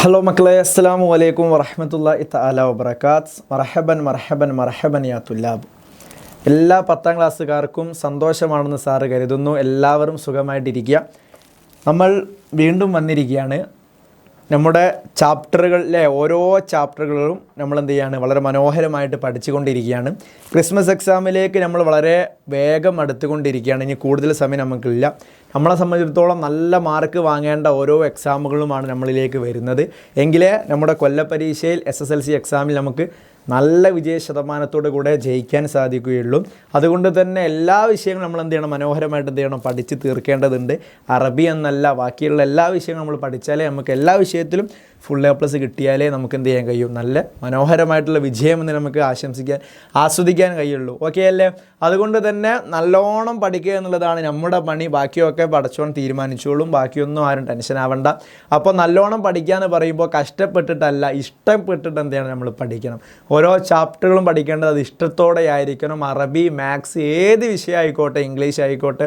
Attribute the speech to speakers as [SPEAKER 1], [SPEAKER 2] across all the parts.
[SPEAKER 1] Hello മക്കളെ, അസ്സലാമു അലൈക്കും വറഹ്മത്തുള്ളാഹി തആല വബറകാത്ത്. മർഹബൻ മർഹബൻ മർഹബൻ യാ തുല്ലാബ്. എല്ലാ 10ാം ക്ലാസ്സുകാർക്കും സന്തോഷമാണെന്ന് സാറ് കരുതുന്നു. എല്ലാവരും സുഖമായിട്ടിരിക്കുക. നമ്മൾ വീണ്ടും വന്നിരിക്കുകയാണ്. നമ്മുടെ ചാപ്റ്ററുകളിലെ ഓരോ ചാപ്റ്ററുകളും നമ്മൾ എന്ത് ചെയ്യാണ്, വളരെ മനോഹരമായിട്ട് പഠിച്ചുകൊണ്ടിരിക്കുകയാണ്. ക്രിസ്മസ് എക്സാമിലേക്ക് നമ്മൾ വളരെ വേഗം അടുത്തുകൊണ്ടിരിക്കുകയാണ്. ഇനി കൂടുതൽ സമയം നമുക്കില്ല. നമ്മളെ സംബന്ധിച്ചിടത്തോളം നല്ല മാർക്ക് വാങ്ങേണ്ട ഓരോ എക്സാമുകളുമാണ് നമ്മളിലേക്ക് വരുന്നത്. എങ്കിലേ നമ്മുടെ കൊല്ലപ്പരീക്ഷയിൽ SSLC എക്സാമിൽ നമുക്ക് നല്ല വിജയ ശതമാനത്തോടു കൂടെ ജയിക്കാൻ സാധിക്കുകയുള്ളൂ. അതുകൊണ്ട് തന്നെ എല്ലാ വിഷയങ്ങളും നമ്മൾ എന്ത് ചെയ്യണം, മനോഹരമായിട്ട് എന്ത് ചെയ്യണം, പഠിച്ച് തീർക്കേണ്ടതുണ്ട്. അറബി എന്നല്ല, ബാക്കിയുള്ള എല്ലാ വിഷയങ്ങളും നമ്മൾ പഠിച്ചാലേ നമുക്ക് എല്ലാ വിഷയത്തിലും ഫുൾ A+ കിട്ടിയാലേ നമുക്ക് എന്ത് ചെയ്യാൻ കഴിയും, നല്ല മനോഹരമായിട്ടുള്ള വിജയമെന്ന് നമുക്ക് ആസ്വദിക്കാൻ കഴിയുള്ളൂ. ഓക്കെ അല്ലേ? അതുകൊണ്ട് തന്നെ നല്ലോണം പഠിക്കുക എന്നുള്ളതാണ് നമ്മുടെ പണി. ബാക്കിയൊക്കെ പഠിച്ചോണം തീരുമാനിച്ചോളും. ബാക്കിയൊന്നും ആരും ടെൻഷൻ ആവണ്ട. അപ്പോൾ നല്ലോണം പഠിക്കുക എന്ന് പറയുമ്പോൾ കഷ്ടപ്പെട്ടിട്ടല്ല, ഇഷ്ടപ്പെട്ടിട്ട് എന്ത് ചെയ്യണം, നമ്മൾ പഠിക്കണം. ഓരോ ചാപ്റ്ററുകളും പഠിക്കേണ്ടത് അത് ഇഷ്ടത്തോടെ ആയിരിക്കണം. അറബി, മാത്സ്, ഏത് വിഷയം ആയിക്കോട്ടെ, ഇംഗ്ലീഷ് ആയിക്കോട്ടെ,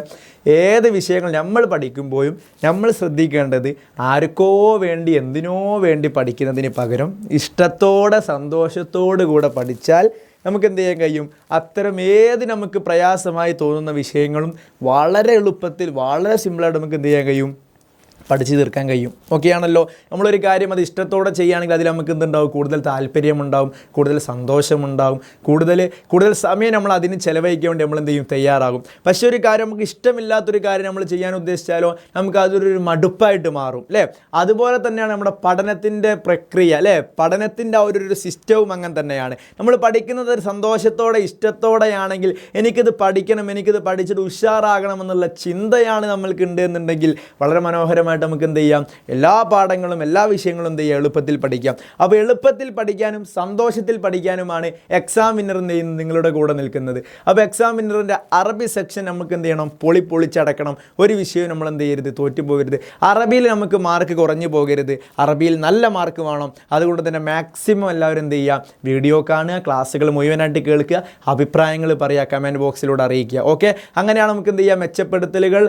[SPEAKER 1] ഏത് വിഷയങ്ങൾ നമ്മൾ പഠിക്കുമ്പോഴും നമ്മൾ ശ്രദ്ധിക്കേണ്ടത് ആർക്കോ വേണ്ടി എന്തിനോ വേണ്ടി പഠിക്കുന്നതിന് പകരം ഇഷ്ടത്തോടെ സന്തോഷത്തോടു കൂടെ പഠിച്ചാൽ നമുക്ക് എന്ത് ചെയ്യാൻ കഴിയും, അത്തരം ഏത് നമുക്ക് പ്രയാസമായി തോന്നുന്ന വിഷയങ്ങളും വളരെ എളുപ്പത്തിൽ വളരെ സിമ്പിളായിട്ട് നമുക്ക് എന്ത് ചെയ്യാൻ കഴിയും, പഠിച്ചു തീർക്കാൻ കഴിയും. ഓക്കെ ആണല്ലോ? നമ്മളൊരു കാര്യം അത് ഇഷ്ടത്തോടെ ചെയ്യുകയാണെങ്കിൽ അതിൽ നമുക്ക് എന്തുണ്ടാവും, കൂടുതൽ താല്പര്യമുണ്ടാവും, കൂടുതൽ സന്തോഷമുണ്ടാവും, കൂടുതൽ സമയം നമ്മൾ അതിന് ചിലവഴിക്കാൻ വേണ്ടി നമ്മൾ എന്ത് ചെയ്യും, തയ്യാറാകും. പക്ഷേ ഒരു കാര്യം നമുക്ക് ഇഷ്ടമില്ലാത്തൊരു കാര്യം നമ്മൾ ചെയ്യാൻ ഉദ്ദേശിച്ചാലോ നമുക്ക് അതൊരു മടുപ്പായിട്ട് മാറും അല്ലേ? അതുപോലെ തന്നെയാണ് നമ്മുടെ പഠനത്തിൻ്റെ പ്രക്രിയ അല്ലേ? പഠനത്തിൻ്റെ ആ ഒരു സിസ്റ്റവും അങ്ങനെ തന്നെയാണ്. നമ്മൾ പഠിക്കുന്നത് ഒരു സന്തോഷത്തോടെ ഇഷ്ടത്തോടെയാണെങ്കിൽ എനിക്കിത് പഠിക്കണം, എനിക്കിത് പഠിച്ചിട്ട് ഉഷാറാകണമെന്നുള്ള ചിന്തയാണ് നമ്മൾക്ക് ഉണ്ട് എന്നുണ്ടെങ്കിൽ വളരെ മനോഹരമായിട്ട് നമുക്ക് എന്ത് ചെയ്യാം, എല്ലാ പാഠങ്ങളും എല്ലാ വിഷയങ്ങളും എന്ത് ചെയ്യാം, എളുപ്പത്തിൽ പഠിക്കാം. അപ്പോൾ എളുപ്പത്തിൽ പഠിക്കാനും സന്തോഷത്തിൽ പഠിക്കാനുമാണ് എക്സാം വിന്നർ നിങ്ങളുടെ കൂടെ നിൽക്കുന്നത്. അപ്പോൾ എക്സാം വിന്നറിൻ്റെ അറബി സെക്ഷൻ നമുക്ക് എന്ത് ചെയ്യണം, പൊളിച്ചടക്കണം. ഒരു വിഷയവും നമ്മൾ എന്ത് ചെയ്യരുത്, തോറ്റുപോകരുത്. അറബിയിൽ നമുക്ക് മാർക്ക് കുറഞ്ഞു പോകരുത്. അറബിയിൽ നല്ല മാർക്ക് വേണം. അതുകൊണ്ട് തന്നെ മാക്സിമം എല്ലാവരും എന്ത് ചെയ്യുക, വീഡിയോ കാണുക, ക്ലാസ്സുകൾ മുഴുവനായിട്ട് കേൾക്കുക, അഭിപ്രായങ്ങൾ പറയുക, കമൻറ്റ് ബോക്സിലൂടെ അറിയിക്കുക. ഓക്കെ? അങ്ങനെയാണ് നമുക്ക് എന്ത് ചെയ്യാം, മെച്ചപ്പെടുത്തലുകൾ,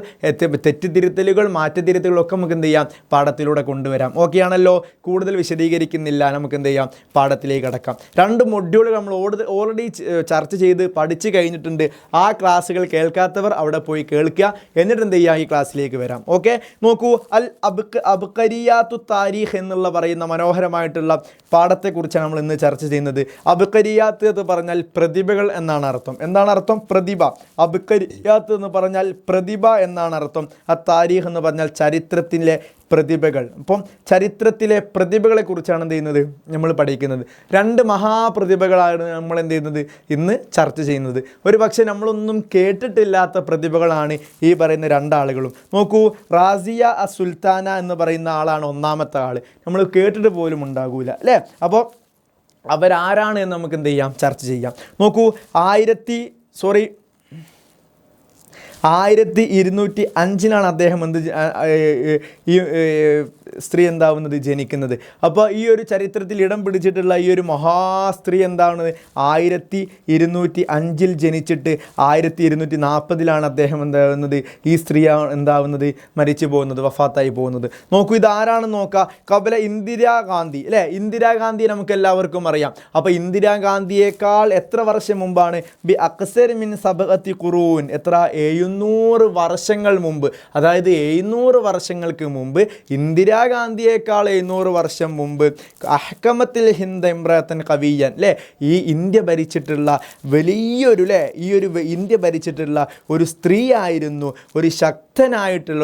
[SPEAKER 1] തെറ്റുതിരുത്തലുകൾ, മാറ്റത്തിരുത്തലുകളൊക്കെ നമുക്ക് എന്ത് ചെയ്യാം, പാഠത്തിലൂടെ കൊണ്ടുവരാം. ഓക്കെ ആണല്ലോ? കൂടുതൽ വിശദീകരിക്കുന്നില്ല, നമുക്ക് എന്ത് ചെയ്യാം, പാഠത്തിലേക്ക് കടക്കാം. 2 മൊഡ്യൂളുകൾ നമ്മൾ ഓൾറെഡി ചർച്ച ചെയ്ത് പഠിച്ചു കഴിഞ്ഞിട്ടുണ്ട്. ആ ക്ലാസ്സുകൾ കേൾക്കാത്തവർ അവിടെ പോയി കേൾക്കുക. എന്നിട്ട് എന്ത് ചെയ്യുക, ഈ ക്ലാസ്സിലേക്ക് വരാം. ഓക്കെ? നോക്കൂ, അബ്ഖരിയാത്തു താരീഖ് എന്നുള്ള പറയുന്ന മനോഹരമായിട്ടുള്ള പാഠത്തെക്കുറിച്ചാണ് നമ്മൾ ഇന്ന് ചർച്ച ചെയ്യുന്നത്. അബ്ഖരിയാത്ത് എന്ന് പറഞ്ഞാൽ പ്രതിഭകൾ എന്നാണ് അർത്ഥം. എന്താണ് അർത്ഥം? പ്രതിഭ. അബ്ഖരിയാത്ത് എന്ന് പറഞ്ഞാൽ പ്രതിഭ എന്നാണ് അർത്ഥം. ആ താരീഖ് എന്ന് പറഞ്ഞാൽ ചരിത്രത്തിലെ പ്രതിഭകൾ. അപ്പം ചരിത്രത്തിലെ പ്രതിഭകളെക്കുറിച്ചാണ് എന്ത് ചെയ്യുന്നത്, നമ്മൾ പഠിക്കുന്നത്. 2 മഹാപ്രതിഭകളാണ് നമ്മൾ എന്ത് ചെയ്യുന്നത്, ഇന്ന് ചർച്ച ചെയ്യുന്നത്. ഒരു പക്ഷേ നമ്മളൊന്നും കേട്ടിട്ടില്ലാത്ത പ്രതിഭകളാണ് ഈ പറയുന്ന 2 ആളുകളും. നോക്കൂ, റാസിയ സുൽത്താന എന്ന് പറയുന്ന ആളാണ് ഒന്നാമത്തെ ആൾ. നമ്മൾ കേട്ടിട്ട് പോലും ഉണ്ടാകൂല അല്ലേ? അപ്പോൾ അവരാരാണ് എന്ന് നമുക്ക് എന്ത് ചെയ്യാം, ചർച്ച ചെയ്യാം. നോക്കൂ, 1205 അദ്ദേഹം ഈ സ്ത്രീ എന്താവുന്നത്, ജനിക്കുന്നത്. അപ്പോൾ ഈ ഒരു ചരിത്രത്തിൽ ഇടം പിടിച്ചിട്ടുള്ള ഈ ഒരു മഹാസ്ത്രീ എന്താവുന്നത്, 1205 ജനിച്ചിട്ട് 1240 അദ്ദേഹം എന്താവുന്നത്, ഈ സ്ത്രീ എന്താവുന്നത്, മരിച്ചു പോകുന്നത്, വഫാത്തായി പോകുന്നത്. നോക്കൂ, ഇതാരാണെന്ന് നോക്കാം. കബല ഇന്ദിരാഗാന്ധി അല്ലേ? ഇന്ദിരാഗാന്ധിയെ നമുക്ക് എല്ലാവർക്കും അറിയാം. അപ്പോൾ ഇന്ദിരാഗാന്ധിയേക്കാൾ എത്ര വർഷം മുമ്പാണ്, ബി അക്സർ മിൻ സബഅത്തി ഖുറൂൻ, എത്ര, 700 വർഷങ്ങൾ മുമ്പ്. അതായത് 700 വർഷങ്ങൾക്ക് മുമ്പ്, ഇന്ദിരാഗാന്ധിയേക്കാൾ 700 വർഷം മുമ്പ്, അഹ്കമത്തിൽ ഹിന്ദ് ഇമ്രാത്തൻ കവിയൻ അല്ലേ, ഈ ഇന്ത്യ ഭരിച്ചിട്ടുള്ള വലിയൊരു ഇന്ത്യ ഭരിച്ചിട്ടുള്ള ഒരു സ്ത്രീ ആയിരുന്നു, ഒരു ശക്തിയായിട്ടുള്ള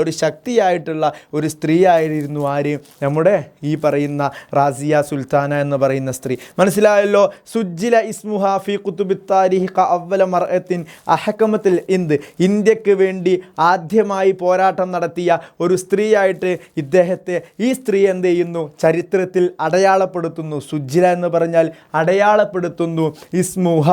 [SPEAKER 1] ഒരു സ്ത്രീ ആയിരുന്നു ആര്, നമ്മുടെ ഈ പറയുന്ന റാസിയ സുൽത്താന എന്ന് പറയുന്ന സ്ത്രീ. മനസ്സിലായല്ലോ? സുജ്ജില ഇസ്മുഹാ ഫി കുതുബി താരിഖ് അവ്വല മർഅത്തിൻ അഹ്കമത്തിൽ ഇന്ത്യക്ക് വേണ്ടി ആദ്യമായി പോരാട്ടം നടത്തിയ ഒരു സ്ത്രീയായിട്ട് ഈ സ്ത്രീ എന്ത് ചെയ്യുന്നു, ചരിത്രത്തിൽ അടയാളപ്പെടുത്തുന്നു. സുജ്ജില എന്ന് പറഞ്ഞാൽ അടയാളപ്പെടുത്തുന്നു. ഇസ്മുഹ,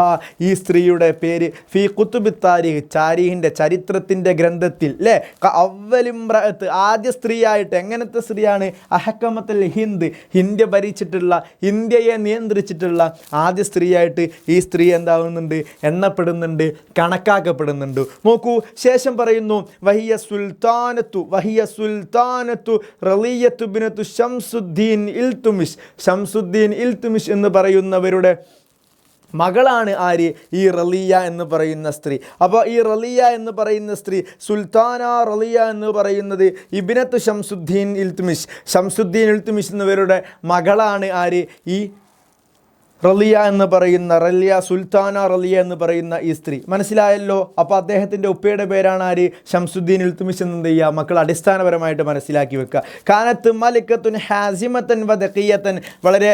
[SPEAKER 1] ഈ സ്ത്രീയുടെ പേര്, ഫി കുതുബി താരീഖിൻ്റെ ചരിത്രത്തിൻ്റെ ഗ്രന്ഥത്തിൽ അല്ലേ, അവലിമ്രഅത്ത്, ആദ്യ സ്ത്രീയായിട്ട്. എങ്ങനത്തെ സ്ത്രീയാണ്? അഹ്കമത്തുൽ ഹിന്ദ്, ഇന്ത്യ ഭരിച്ചിട്ടുള്ള, ഇന്ത്യയെ നിയന്ത്രിച്ചിട്ടുള്ള ആദ്യ സ്ത്രീയായിട്ട് ഈ സ്ത്രീ എന്താവുന്നുണ്ട്, എണ്ണപ്പെടുന്നുണ്ട്, കണക്കാക്കപ്പെടുന്നുണ്ട്. നോക്കൂ, ശേഷം പറയുന്നു, വഹിയ സുൽത്താനത്തു റളിയ റളിയ്യത്തു ബിനത്തു ശംസുദ്ദീൻ ഇൽതുമിഷ്. ശംസുദ്ദീൻ ഇൽതുമിഷ് എന്ന് പറയുന്നവരുടെ മകളാണ് ആര്? ഈ റളിയ എന്ന് പറയുന്ന സ്ത്രീ. അപ്പോൾ ഈ റളിയ എന്ന് പറയുന്ന സ്ത്രീ സുൽത്താന റളിയ എന്ന് പറയുന്നത് ഇബ്നത്തു ശംസുദ്ദീൻ ഇൽതുമിഷ്, ശംസുദ്ദീൻ ഇൽതുമിഷ് എന്നിവരുടെ മകളാണ് ആര്? ഈ റളിയ എന്ന് പറയുന്ന സുൽത്താന റളിയ എന്ന് പറയുന്ന ഈ സ്ത്രീ. മനസ്സിലായല്ലോ? അപ്പോൾ അദ്ദേഹത്തിൻ്റെ ഉപ്പയുടെ പേരാണ് ആര്? ശംസുദ്ദീൻ ഇൽതുമിഷ് എന്ന് എന്ത് ചെയ്യുക മക്കൾ അടിസ്ഥാനപരമായിട്ട് മനസ്സിലാക്കി വെക്കുക. കാനത്ത് മലിക്കത്തുൻ ഹാസിമത്തൻ വദഖിയത്തൻ, വളരെ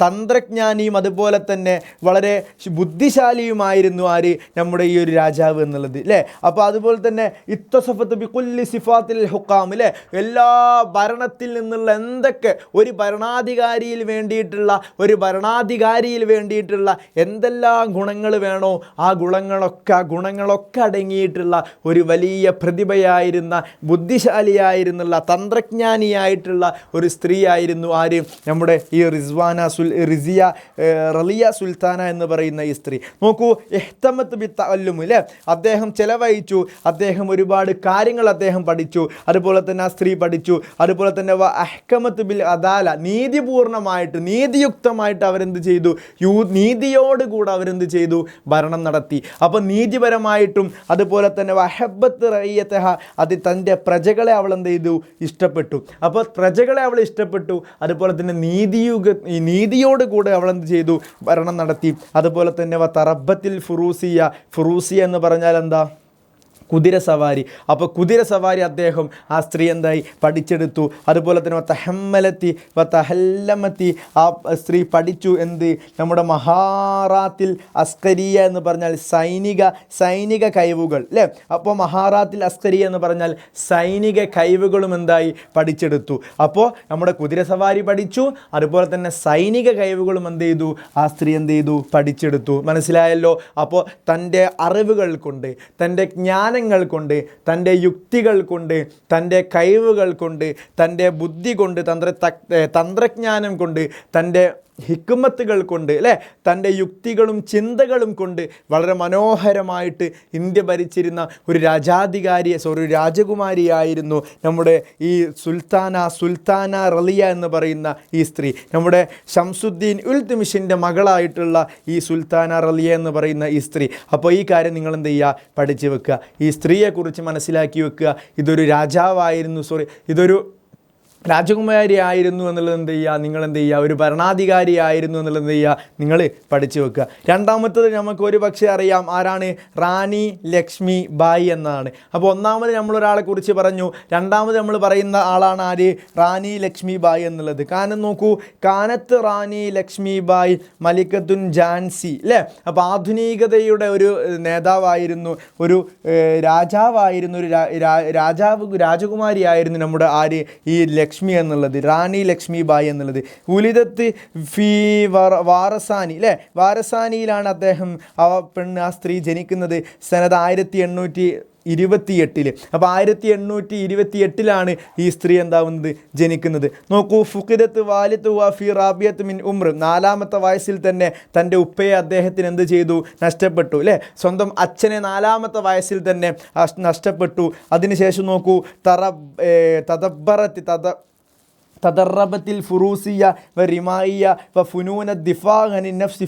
[SPEAKER 1] തന്ത്രജ്ഞാനിയും അതുപോലെ തന്നെ വളരെ ബുദ്ധിശാലിയുമായിരുന്നു ആര്? നമ്മുടെ ഈ ഒരു രാജാവ് എന്നുള്ളത് അല്ലേ. അപ്പോൾ അതുപോലെ തന്നെ ഇത്തസഫത്ത് ബികുല്ലി സിഫാത്തിൽ ഹുക്കാം അല്ലേ, എല്ലാ ഭരണത്തിൽ നിന്നുള്ള എന്തൊക്കെ ഒരു ഭരണാധികാരിയിൽ വേണ്ടിയിട്ടുള്ള എന്തെല്ലാം ഗുണങ്ങൾ വേണോ ആ ഗുണങ്ങളൊക്കെ അടങ്ങിയിട്ടുള്ള ഒരു വലിയ പ്രതിഭയായിരുന്ന ബുദ്ധിശാലിയായിരുന്നുള്ള തന്ത്രജ്ഞാനിയായിട്ടുള്ള ഒരു സ്ത്രീയായിരുന്നു ആര്? നമ്മുടെ ഈ റളിയ സുൽത്താന എന്ന് പറയുന്ന ഈ സ്ത്രീ. നോക്കൂ, ഇഹ്തമത്ത് ബി തഅല്ലും അല്ലേ, അദ്ദേഹം ചെലവഴിച്ചു, അദ്ദേഹം ഒരുപാട് കാര്യങ്ങൾ അദ്ദേഹം പഠിച്ചു, അതുപോലെ തന്നെ ആ സ്ത്രീ പഠിച്ചു. അതുപോലെ തന്നെ അഹ്കമത്ത് ബിൽ അദാല, നീതിപൂർണമായിട്ട് നീതിയുക്തമായിട്ട് അവരെന്ത് ചെയ്തു? നീതിയോടുകൂടെ അവരെന്ത് ചെയ്തു? ഭരണം നടത്തി. അപ്പോൾ നീതിപരമായിട്ടും അതുപോലെ തന്നെ വഹബ്ബത്ത് റഇയ്യതഹ, അത് തൻ്റെ പ്രജകളെ അവൾ എന്ത് ചെയ്തു? ഇഷ്ടപ്പെട്ടു. അപ്പോൾ പ്രജകളെ അവൾ ഇഷ്ടപ്പെട്ടു, അതുപോലെ തന്നെ നീതിയോടുകൂടെ അവൾ എന്ത് ചെയ്തു? ഭരണം നടത്തി. അതുപോലെ തന്നെ തറബത്തിൽ ഫുറൂസിയ എന്ന് പറഞ്ഞാൽ എന്താ? കുതിര സവാരി. അപ്പോൾ കുതിര സവാരി അദ്ദേഹം ആ സ്ത്രീ എന്തായി? പഠിച്ചെടുത്തു. അതുപോലെ തന്നെ തഹല്ലമത്തി, ആ സ്ത്രീ പഠിച്ചു എന്ത്? നമ്മുടെ മഹാറാത്തിൽ അസ്കരിയ എന്ന് പറഞ്ഞാൽ സൈനിക കഴിവുകൾ അല്ലേ. അപ്പോൾ മഹാറാത്തിൽ അസ്കരിയ എന്ന് പറഞ്ഞാൽ സൈനിക കഴിവുകളും എന്തായി? പഠിച്ചെടുത്തു. അപ്പോൾ നമ്മുടെ കുതിര സവാരി പഠിച്ചു, അതുപോലെ തന്നെ സൈനിക കഴിവുകളും എന്ത് ചെയ്തു? ആ സ്ത്രീ എന്ത് ചെയ്തു? പഠിച്ചെടുത്തു. മനസ്സിലായല്ലോ? അപ്പോൾ തൻ്റെ അറിവുകൾ കൊണ്ട്, തൻ്റെ ജ്ഞാനങ്ങൾ കൊണ്ട്, തൻ്റെ യുക്തികൾ കൊണ്ട്, തൻ്റെ കഴിവുകൾ കൊണ്ട്, തൻ്റെ ബുദ്ധി കൊണ്ട്, തന്ത്രജ്ഞാനം കൊണ്ട്, തൻ്റെ ഹിക്മത്തുകൾ കൊണ്ട് അല്ലേ, തൻ്റെ യുക്തികളും ചിന്തകളും കൊണ്ട് വളരെ മനോഹരമായിട്ട് ഇന്ത്യ ഭരിച്ചിരുന്ന ഒരു രാജകുമാരിയായിരുന്നു നമ്മുടെ ഈ സുൽത്താന റളിയ എന്ന് പറയുന്ന ഈ സ്ത്രീ. നമ്മുടെ ശംസുദ്ദീൻ ഇൽതുമിഷിൻ്റെ മകളായിട്ടുള്ള ഈ സുൽത്താന റളിയ എന്ന് പറയുന്ന ഈ സ്ത്രീ. അപ്പോൾ ഈ കാര്യം നിങ്ങൾ എന്ത് ചെയ്യുക? പഠിച്ചു വെക്കുക. ഈ സ്ത്രീയെക്കുറിച്ച് മനസ്സിലാക്കി വെക്കുക. ഇതൊരു രാജകുമാരി ആയിരുന്നു എന്നുള്ളത് എന്ത് ചെയ്യുക? നിങ്ങൾ എന്ത് ചെയ്യുക? ഒരു ഭരണാധികാരി ആയിരുന്നു എന്നുള്ളത് എന്ത് ചെയ്യുക? നിങ്ങൾ പഠിച്ചു വെക്കുക. രണ്ടാമത്തത് നമുക്ക് ഒരു പക്ഷേ അറിയാം, ആരാണ്? റാണി ലക്ഷ്മി ബായി എന്നാണ്. അപ്പോൾ ഒന്നാമത് നമ്മളൊരാളെ കുറിച്ച് പറഞ്ഞു, രണ്ടാമത് നമ്മൾ പറയുന്ന ആളാണ് ആര്? റാണി ലക്ഷ്മി ബായി എന്നുള്ളത്. കാരണം നോക്കൂ, കാനത്ത് റാണി ലക്ഷ്മി ബായി മലിക്കത്തുൻ ഝാൻസി അല്ലേ. അപ്പോൾ ആധുനികതയുടെ ഒരു നേതാവായിരുന്നു, ഒരു രാജാവായിരുന്നു, ഒരു രാജകുമാരിയായിരുന്നു നമ്മുടെ ആര്? ഈ ലക്ഷ്മി എന്നുള്ളത്, റാണി ലക്ഷ്മി ബായി എന്നുള്ളത്. ഉലിദത്ത് ഫി വാരസാനി അല്ലേ, വാരസാനിയിലാണ് അദ്ദേഹം ആ സ്ത്രീ ജനിക്കുന്നത്. സനത് 1828. അപ്പോൾ 1828 ഈ സ്ത്രീ എന്താവുന്നത്? ജനിക്കുന്നത്. നോക്കൂ, ഫുഖിദത്ത് വാലിദ് ഫി റാബിയത്ത് മിൻ ഉംർ, 4ാമത്തെ വയസ്സിൽ തന്നെ തൻ്റെ ഉപ്പയെ അദ്ദേഹത്തിന് എന്ത് ചെയ്തു? നഷ്ടപ്പെട്ടു അല്ലേ. സ്വന്തം അച്ഛനെ 4ാമത്തെ വയസ്സിൽ തന്നെ നഷ്ടപ്പെട്ടു. അതിനുശേഷം നോക്കൂ, തദറബത്തിൽ ഫുറൂസിയ വ റിമായിയ വ ഫുനൂന ദിഫാ അനിൻ നഫ്സി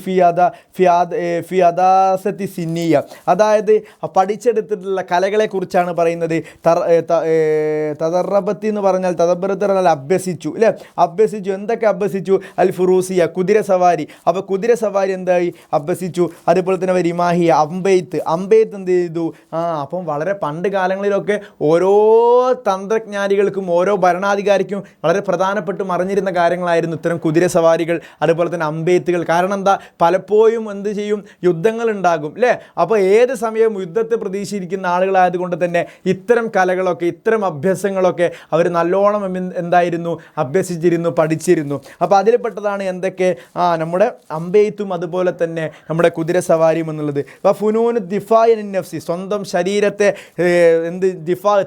[SPEAKER 1] ഫി അദാസത്തി സിന്നിയ, അതായത് പഠിച്ചെടുത്തിട്ടുള്ള കലകളെക്കുറിച്ചാണ് പറയുന്നത്. തദറബത്തി എന്ന് പറഞ്ഞാൽ തദബറത്തിൽ അഭ്യസിച്ചു അല്ലേ. അഭ്യസിച്ചു. എന്തൊക്കെ അഭ്യസിച്ചു? അൽ ഫുറൂസിയ, കുതിര സവാരി. അപ്പോൾ കുതിര സവാരി എന്തായി? അഭ്യസിച്ചു. അതുപോലെ തന്നെ റിമാഹിയ, അമ്പെയ്ത്ത് എന്ത് ചെയ്തു? അപ്പം വളരെ പണ്ട് കാലങ്ങളിലൊക്കെ ഓരോ തന്ത്രജ്ഞാനികൾക്കും ഓരോ ഭരണാധികാരിക്കും വളരെ പ്രധാനപ്പെട്ട് മറിഞ്ഞിരുന്ന കാര്യങ്ങളായിരുന്നു ഇത്തരം കുതിര സവാരികൾ, അതുപോലെ തന്നെ അമ്പെയ്ത്തുകൾ. കാരണം എന്താ? പലപ്പോഴും എന്ത് ചെയ്യും? യുദ്ധങ്ങൾ ഉണ്ടാകും അല്ലേ. അപ്പോൾ ഏത് സമയവും യുദ്ധത്തെ പ്രതീക്ഷിച്ചിരിക്കുന്ന ആളുകളായതുകൊണ്ട് തന്നെ ഇത്തരം കലകളൊക്കെ, ഇത്തരം അഭ്യാസങ്ങളൊക്കെ അവർ നല്ലോണം എന്തായിരുന്നു? അഭ്യസിച്ചിരുന്നു, പഠിച്ചിരുന്നു. അപ്പോൾ അതിൽപ്പെട്ടതാണ് എന്തൊക്കെ? നമ്മുടെ അമ്പെയ്ത്തും അതുപോലെ തന്നെ നമ്മുടെ കുതിര സവാരിയും എന്നുള്ളത്. അപ്പോൾ ഫുനൂന് ദിഫായൻ നഫ്സി, സ്വന്തം ശരീരത്തെ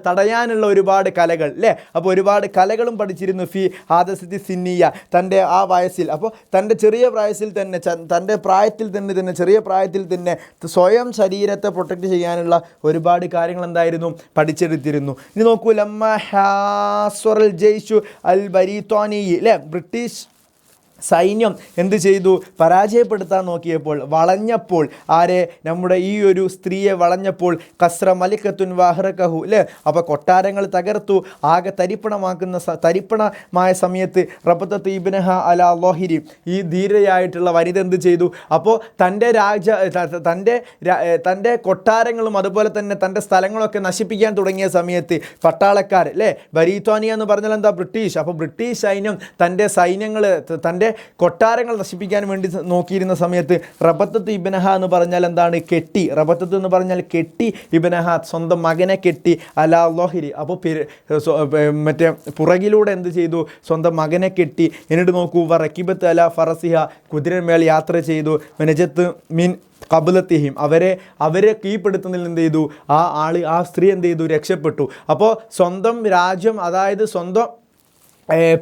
[SPEAKER 1] തടയാനുള്ള ഒരുപാട് കലകൾ അല്ലേ. അപ്പോൾ ഒരുപാട് കലകളും പഠിച്ചിരുന്നു. ഹാദസത്തി സിന്നിയ, തൻ്റെ ആ വയസ്സിൽ, അപ്പോൾ തൻ്റെ ചെറിയ പ്രായത്തിൽ തന്നെ തൻ്റെ പ്രായത്തിൽ തന്നെ ചെറിയ പ്രായത്തിൽ തന്നെ സ്വയം ശരീരത്തെ പ്രൊട്ടക്റ്റ് ചെയ്യാനുള്ള ഒരുപാട് കാര്യങ്ങൾ എന്തായിരുന്നു പഠിച്ചെടുത്തിരുന്നു. ഇനി നോക്കൂ, ലമ്മ ഹാസ്വറൽ ജയ്ഷു അൽ ബരീത്വാനി, അല്ലേ, ബ്രിട്ടീഷ് സൈന്യം എന്ത് ചെയ്തു, പരാജയപ്പെടുത്താൻ നോക്കിയപ്പോൾ, വളഞ്ഞപ്പോൾ, ആരെ, നമ്മുടെ ഈ ഒരു സ്ത്രീയെ വളഞ്ഞപ്പോൾ, കസ്ര മലിക്കത്തുൻ വാഹ്റക്കഹു, അല്ലേ, അപ്പോൾ കൊട്ടാരങ്ങൾ തകർത്തു, ആകെ തരിപ്പണമായ സമയത്ത് റബത്തത്ത് ഇബ്നഹ അലാ ലോഹിരി, ഈ ധീരയായിട്ടുള്ള വനിത എന്ത് ചെയ്തു, അപ്പോൾ തൻ്റെ കൊട്ടാരങ്ങളും അതുപോലെ തന്നെ തൻ്റെ സ്ഥലങ്ങളൊക്കെ നശിപ്പിക്കാൻ തുടങ്ങിയ സമയത്ത് പട്ടാളക്കാർ, അല്ലേ, ബരീത്വാനിയ എന്ന് പറഞ്ഞാൽ എന്താ, ബ്രിട്ടീഷ്. അപ്പോൾ ബ്രിട്ടീഷ് സൈന്യം തൻ്റെ കൊട്ടാരങ്ങൾ നശിപ്പിക്കാൻ വേണ്ടി നോക്കിയിരുന്ന സമയത്ത് റബത്തത്ത് ഇബ്നഹ എന്ന് പറഞ്ഞാൽ എന്താണ്, കെട്ടി. റബത്തത്ത് എന്ന് പറഞ്ഞാൽ കെട്ടി, ഇബ്നഹ സ്വന്തം മകനെ കെട്ടി, അലാ ലോഹിരി, അപ്പോൾ മറ്റേ പുറകിലൂടെ എന്ത് ചെയ്തു, സ്വന്തം മകനെ കെട്ടി. എന്നിട്ട് നോക്കൂ, റക്കിബത്ത് അല ഫറസിഹ, കുതിരമേൽ യാത്ര ചെയ്തു, മെനജത്ത് മീൻ കബലത്തിഹിം, അവരെ കീഴ്പ്പെടുത്തുന്നതിൽ എന്ത് ചെയ്തു, ആ സ്ത്രീ എന്ത് ചെയ്തു, രക്ഷപ്പെട്ടു. അപ്പോൾ സ്വന്തം രാജ്യം, അതായത് സ്വന്തം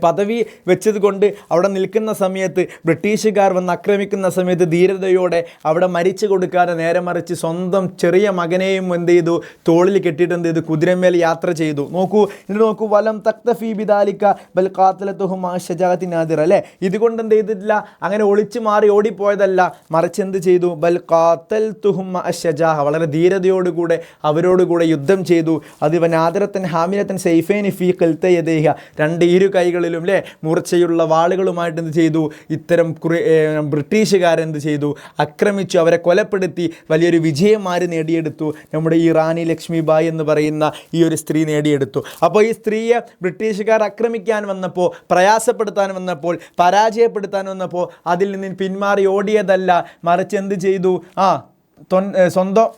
[SPEAKER 1] പദവി വെച്ചത് കൊണ്ട് അവിടെ നിൽക്കുന്ന സമയത്ത് ബ്രിട്ടീഷുകാർ വന്ന് ആക്രമിക്കുന്ന സമയത്ത് ധീരതയോടെ അവിടെ മരിച്ചു കൊടുക്കാതെ നേരെ മറിച്ച് സ്വന്തം ചെറിയ മകനെയും എന്ത് ചെയ്തു, തോളിൽ കെട്ടിയിട്ട് എന്ത് ചെയ്തു, കുതിരമേൽ യാത്ര ചെയ്തു. നോക്കൂ, വലം തക്തഫി ബിദാലിക ബൽ ഖാതലതുഹും ഷജാഅത്തിൻ നാദിറ, അല്ലേ, ഇതുകൊണ്ട് എന്ത് ചെയ്തിട്ടില്ല, അങ്ങനെ ഒളിച്ചു മാറി ഓടിപ്പോയതല്ല, മറിച്ച് എന്ത് ചെയ്തു, ബൽ ഖാതൽതുഹും ഷജാഅ, വളരെ ധീരതയോടുകൂടെ അവരോടുകൂടെ യുദ്ധം ചെയ്തു. അത് നാദിറത്തൻ ഹാമിലത്തൻ സൈഫൈനി ഫീ ഖൽതയദൈഹ, രണ്ട് കൈകളിലും, അല്ലേ, മൂർച്ചയുള്ള വാളുകളുമായിട്ട് എന്ത് ചെയ്തു, ഇത്തരം ബ്രിട്ടീഷുകാരെന്ത് ചെയ്തു, ആക്രമിച്ചു, അവരെ കൊലപ്പെടുത്തി വലിയൊരു വിജയം ആര് നേടിയെടുത്തു, നമ്മുടെ ഈ റാണി ലക്ഷ്മിബായി എന്ന് പറയുന്ന ഈ ഒരു സ്ത്രീ നേടിയെടുത്തു. അപ്പോൾ ഈ സ്ത്രീയെ ബ്രിട്ടീഷുകാർ ആക്രമിക്കാൻ വന്നപ്പോൾ, പ്രയാസപ്പെടുത്താൻ വന്നപ്പോൾ, പരാജയപ്പെടുത്താൻ വന്നപ്പോൾ അതിൽ നിന്ന് പിന്മാറി ഓടിയതല്ല, മറിച്ച് എന്ത് ചെയ്തു, സ്വന്തം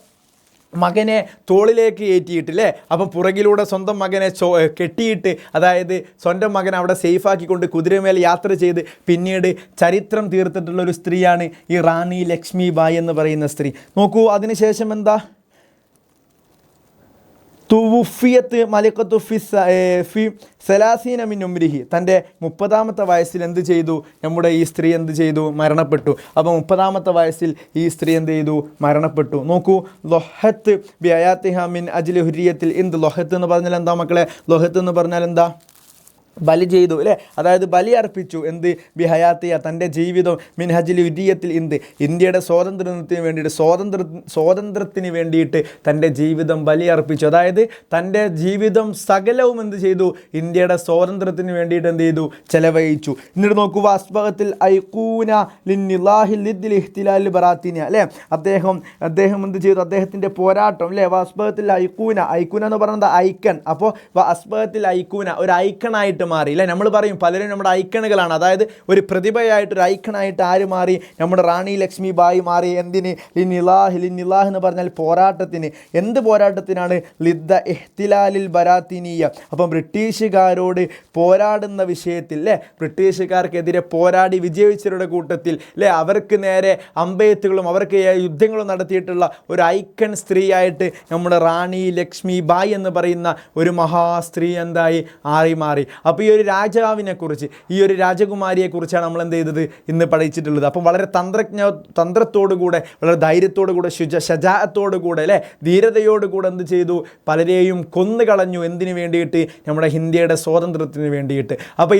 [SPEAKER 1] മകനെ തോളിലേക്ക് ഏറ്റിയിട്ട്, അല്ലേ, അപ്പം പുറകിലൂടെ സ്വന്തം മകനെ കെട്ടിയിട്ട്, അതായത് സ്വന്തം മകൻ അവിടെ സേഫാക്കിക്കൊണ്ട് കുതിരമേൽ യാത്ര ചെയ്ത് പിന്നീട് ചരിത്രം തീർത്തിട്ടുള്ള ഒരു സ്ത്രീയാണ് ഈ റാണി ലക്ഷ്മിബായി എന്ന് പറയുന്ന സ്ത്രീ. നോക്കൂ, അതിനുശേഷം എന്താ, തുവുഫിയത്ത് മലിക്കത്തു ഫി സലാസീന മിൻ ഉംരിഹി, തൻ്റെ 30ാമത്തെ വയസ്സിൽ എന്ത് ചെയ്തു, നമ്മുടെ ഈ സ്ത്രീ എന്ത് ചെയ്തു, മരണപ്പെട്ടു. അപ്പോൾ 30ാമത്തെ വയസ്സിൽ ഈ സ്ത്രീ എന്ത് ചെയ്തു, മരണപ്പെട്ടു. നോക്കൂ, ലൊഹത്ത് ബി അയാത്തിഹ മിൻ അജ്ലി ഹുരിയത്തിൽ ഇന്ത്. ലൊഹത്ത് എന്ന് പറഞ്ഞാൽ എന്താ മക്കളെ, ലൊഹത്ത് എന്ന് പറഞ്ഞാൽ എന്താ, ബലി ചെയ്തു, അല്ലേ, അതായത് ബലി അർപ്പിച്ചു. എന്ത്, ബിഹയാത്തിയ, തൻ്റെ ജീവിതം, മിൻഹജിൽ വിദ്യത്തിൽ ഇന്ത്യയുടെ സ്വാതന്ത്ര്യത്തിന് വേണ്ടിയിട്ട് സ്വാതന്ത്ര്യത്തിന് വേണ്ടിയിട്ട് തൻ്റെ ജീവിതം ബലി അർപ്പിച്ചു. അതായത് തൻ്റെ ജീവിതം സകലവും എന്ത് ചെയ്തു, ഇന്ത്യയുടെ സ്വാതന്ത്ര്യത്തിന് വേണ്ടിയിട്ട് എന്ത് ചെയ്തു, ചെലവഴിച്ചു. എന്നിട്ട് നോക്കുക, അസ്ബഹത്തിൽ ഐക്കൂന ലിന്നിലാഹിൽ ലിദ്ദിൽ ഇഹ്തിലാൽ ബറാത്തിന, അല്ലേ, അദ്ദേഹം എന്ത് ചെയ്തു, അദ്ദേഹത്തിൻ്റെ പോരാട്ടം, അല്ലേ, അസ്ബഹത്തിൽ ഐക്കൂന എന്ന് പറയുന്നത് ഐക്കൺ. അപ്പോൾ അസ്ബഹത്തിൽ ഐക്കൂന, ഒരു ഐക്കണായിട്ട് മാറി, അല്ലേ, നമ്മൾ പറയും പലരും നമ്മുടെ ഐക്കണുകളാണ്, അതായത് ഒരു പ്രതിഭയായിട്ടൊരു ഐക്കണായിട്ട് ആര് മാറി, നമ്മുടെ റാണി ലക്ഷ്മിബായി മാറി. എന്തിന്, ലിന്നിലാഹ് എന്ന് പറഞ്ഞാൽ പോരാട്ടത്തിന്. എന്ത് പോരാട്ടത്തിനാണ്, ലിദ്ദ ഇഹ്തിലാലിൽ ബറാത്തിനിയ, അപ്പം ബ്രിട്ടീഷുകാരോട് പോരാടുന്ന വിഷയത്തിൽ, അല്ലേ, ബ്രിട്ടീഷുകാർക്കെതിരെ പോരാടി വിജയിച്ചവരുടെ കൂട്ടത്തിൽ, അല്ലേ, അവർക്ക് നേരെ അമ്പെയ്ത്തുകളും അവർക്ക് യുദ്ധങ്ങളും നടത്തിയിട്ടുള്ള ഒരു ഐക്കൺ സ്ത്രീയായിട്ട് നമ്മുടെ റാണി ലക്ഷ്മിബായി എന്ന് പറയുന്ന ഒരു മഹാസ്ത്രീ എന്തായി മാറി. അപ്പോൾ ഈ ഒരു രാജാവിനെക്കുറിച്ച്, ഈ ഒരു രാജകുമാരിയെക്കുറിച്ചാണ് നമ്മൾ എന്ത് ചെയ്തത്, ഇന്ന് പഠിച്ചിട്ടുള്ളത്. അപ്പം വളരെ തന്ത്രത്തോടുകൂടെ, വളരെ ധൈര്യത്തോടുകൂടെ, ഷജാഅത്തോടുകൂടെ, അല്ലേ, ധീരതയോടുകൂടെ എന്ത് ചെയ്തു, പലരെയും കൊന്നുകളഞ്ഞു. എന്തിനു വേണ്ടിയിട്ട്, നമ്മുടെ ഇന്ത്യയുടെ സ്വാതന്ത്ര്യത്തിന് വേണ്ടിയിട്ട്. അപ്പോൾ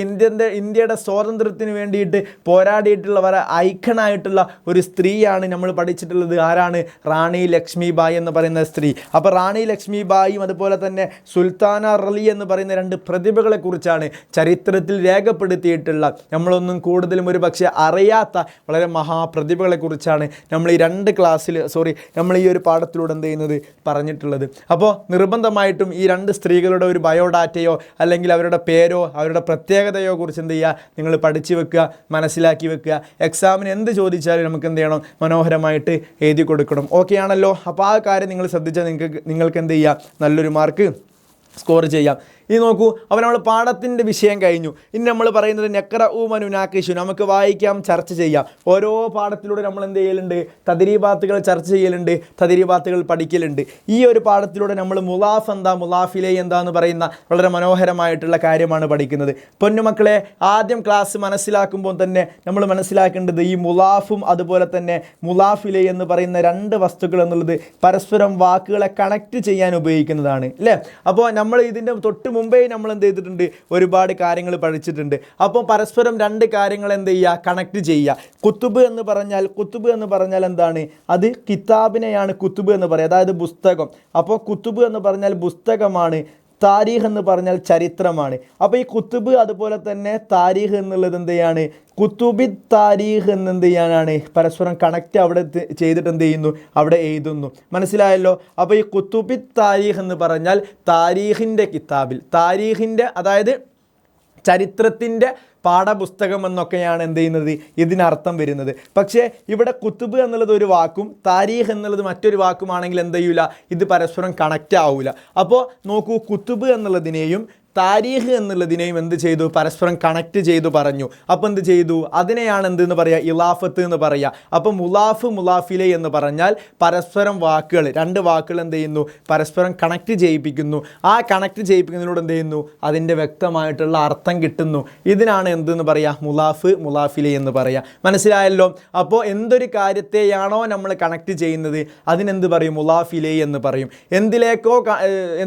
[SPEAKER 1] ഇന്ത്യയുടെ സ്വാതന്ത്ര്യത്തിന് വേണ്ടിയിട്ട് പോരാടിയിട്ടുള്ള വളരെ ഐക്കണായിട്ടുള്ള ഒരു സ്ത്രീയാണ് നമ്മൾ പഠിച്ചിട്ടുള്ളത്. ആരാണ്, റാണി ലക്ഷ്മിബായി എന്ന് പറയുന്ന സ്ത്രീ. അപ്പോൾ റാണി ലക്ഷ്മിബായിയും അതുപോലെ തന്നെ സുൽത്താന റലി എന്ന് പറയുന്ന രണ്ട് പ്രതിഭകളെ കുറിച്ചാണ് ചരിത്രത്തിൽ രേഖപ്പെടുത്തിയിട്ടുള്ള, നമ്മളൊന്നും കൂടുതലും ഒരു പക്ഷേ അറിയാത്ത വളരെ മഹാപ്രതിഭകളെ കുറിച്ചാണ് നമ്മൾ ഈ നമ്മൾ ഈ ഒരു പാഠത്തിലൂടെ എന്ത് ചെയ്യുന്നത്, പറഞ്ഞിട്ടുള്ളത്. അപ്പോൾ നിർബന്ധമായിട്ടും ഈ രണ്ട് സ്ത്രീകളുടെ ഒരു ബയോഡാറ്റയോ അല്ലെങ്കിൽ അവരുടെ പേരോ അവരുടെ പ്രത്യേകതയോ കുറിച്ച് എന്ത് ചെയ്യുക, നിങ്ങൾ പഠിച്ചു വെക്കുക, മനസ്സിലാക്കി വെക്കുക. എക്സാമിന് എന്ത് ചോദിച്ചാലും നമുക്ക് എന്ത് ചെയ്യണം, മനോഹരമായിട്ട് എഴുതി കൊടുക്കണം. ഓക്കെ ആണല്ലോ. അപ്പോൾ ആ കാര്യം നിങ്ങൾ ശ്രദ്ധിച്ചാൽ നിങ്ങൾക്ക് എന്ത് ചെയ്യാം, നല്ലൊരു മാർക്ക് സ്കോർ ചെയ്യാം. ഇനി നോക്കൂ, അപ്പോൾ നമ്മൾ പാഠത്തിൻ്റെ വിഷയം കഴിഞ്ഞു. ഇനി നമ്മൾ പറയുന്നത് നഖ്റഉ വനുനാഖിഷു, നമുക്ക് വായിക്കാം, ചർച്ച ചെയ്യാം. ഓരോ പാഠത്തിലൂടെ നമ്മൾ എന്ത് ചെയ്യലുണ്ട്? തദ്രീബാത്തുകൾ ചർച്ച ചെയ്യലുണ്ട്, തദ്രീബാത്തുകൾ പഠിക്കലുണ്ട്. ഈ ഒരു പാഠത്തിലൂടെ നമ്മൾ മുലാഫ് എന്താ, മുലാഫിലെ എന്താന്ന് പറയുന്ന വളരെ മനോഹരമായിട്ടുള്ള കാര്യമാണ് പഠിക്കുന്നത്. പൊന്നുമക്കളെ, ആദ്യം ക്ലാസ് മനസ്സിലാക്കുമ്പോൾ തന്നെ നമ്മൾ മനസ്സിലാക്കേണ്ടത് ഈ മുലാഫും അതുപോലെ തന്നെ മുലാഫിലെ എന്ന് പറയുന്ന രണ്ട് വസ്തുക്കൾ എന്നുള്ളത് പരസ്പരം വാക്കുകളെ കണക്ട് ചെയ്യാൻ ഉപയോഗിക്കുന്നതാണ് അല്ലേ. അപ്പോൾ നമ്മൾ ഇതിൻ്റെ തൊട്ട് മുമ്പേ നമ്മൾ എന്ത് ചെയ്തിട്ടുണ്ട്? ഒരുപാട് കാര്യങ്ങൾ പഠിച്ചിട്ടുണ്ട്. അപ്പോൾ പരസ്പരം രണ്ട് കാര്യങ്ങൾ എന്ത് ചെയ്യുക? കണക്ട് ചെയ്യുക. കുത്തുബ് എന്ന് പറഞ്ഞാൽ എന്താണ്? അത് കിതാബിനെയാണ് കുത്തുബ് എന്ന് പറയുക, അതായത് പുസ്തകം. അപ്പോൾ കുത്തുബ് എന്ന് പറഞ്ഞാൽ പുസ്തകമാണ്. താരീഖ് എന്ന് പറഞ്ഞാൽ ചരിത്രമാണ്. അപ്പോൾ ഈ കുത്തുബ് അതുപോലെ തന്നെ താരീഖ് എന്നുള്ളത് എന്ത് ചെയ്യാണ്? കുത്തുബി താരീഖ് എന്നെന്ത് ചെയ്യാനാണ്? പരസ്പരം കണക്റ്റ് അവിടെ ചെയ്തിട്ട് എന്ത് ചെയ്യുന്നു? അവിടെ എഴുതുന്നു. മനസ്സിലായല്ലോ? അപ്പോൾ ഈ കുത്തുബി താരീഖ് എന്ന് പറഞ്ഞാൽ താരീഖിൻ്റെ കിതാബിൽ, താരീഖിൻ്റെ അതായത് ചരിത്രത്തിൻ്റെ പാഠപുസ്തകം എന്നൊക്കെയാണ് എന്ത് ചെയ്യുന്നത്? ഇതിനർത്ഥം വരുന്നത്. പക്ഷേ ഇവിടെ കുത്തുബ് എന്നുള്ളത് ഒരു വാക്കും താരീഖ് എന്നുള്ളത് മറ്റൊരു വാക്കുമാണെങ്കിൽ എന്ത് ചെയ്യൂല? ഇത് പരസ്പരം കണക്റ്റ് ആവില്ല. അപ്പോൾ നോക്കൂ, കുത്തുബ് എന്നുള്ളതിനെയും താരീഖ് എന്നുള്ളതിനെയും എന്ത് ചെയ്തു? പരസ്പരം കണക്റ്റ് ചെയ്തു പറഞ്ഞു. അപ്പോൾ എന്ത് ചെയ്തു? അതിനെയാണ് എന്തെന്ന് പറയുക? ഇലാഫത്ത് എന്ന് പറയുക. അപ്പോൾ മുലാഫ് മുലാഫിലെ എന്ന് പറഞ്ഞാൽ പരസ്പരം വാക്കുകൾ, രണ്ട് വാക്കുകൾ എന്ത് ചെയ്യുന്നു? പരസ്പരം കണക്റ്റ് ചെയ്യിപ്പിക്കുന്നു. ആ കണക്റ്റ് ചെയ്യിപ്പിക്കുന്നതിലൂടെ എന്ത് ചെയ്യുന്നു? അതിൻ്റെ വ്യക്തമായിട്ടുള്ള അർത്ഥം കിട്ടുന്നു. ഇതിനാണ് എന്തെന്ന് പറയുക? മുലാഫ് മുലാഫിലെ എന്ന് പറയുക. മനസ്സിലായല്ലോ? അപ്പോൾ എന്തൊരു കാര്യത്തെയാണോ നമ്മൾ കണക്റ്റ് ചെയ്യുന്നത് അതിനെന്ത് പറയും? മുലാഫിലെ എന്ന് പറയും. എന്തിലേക്കോ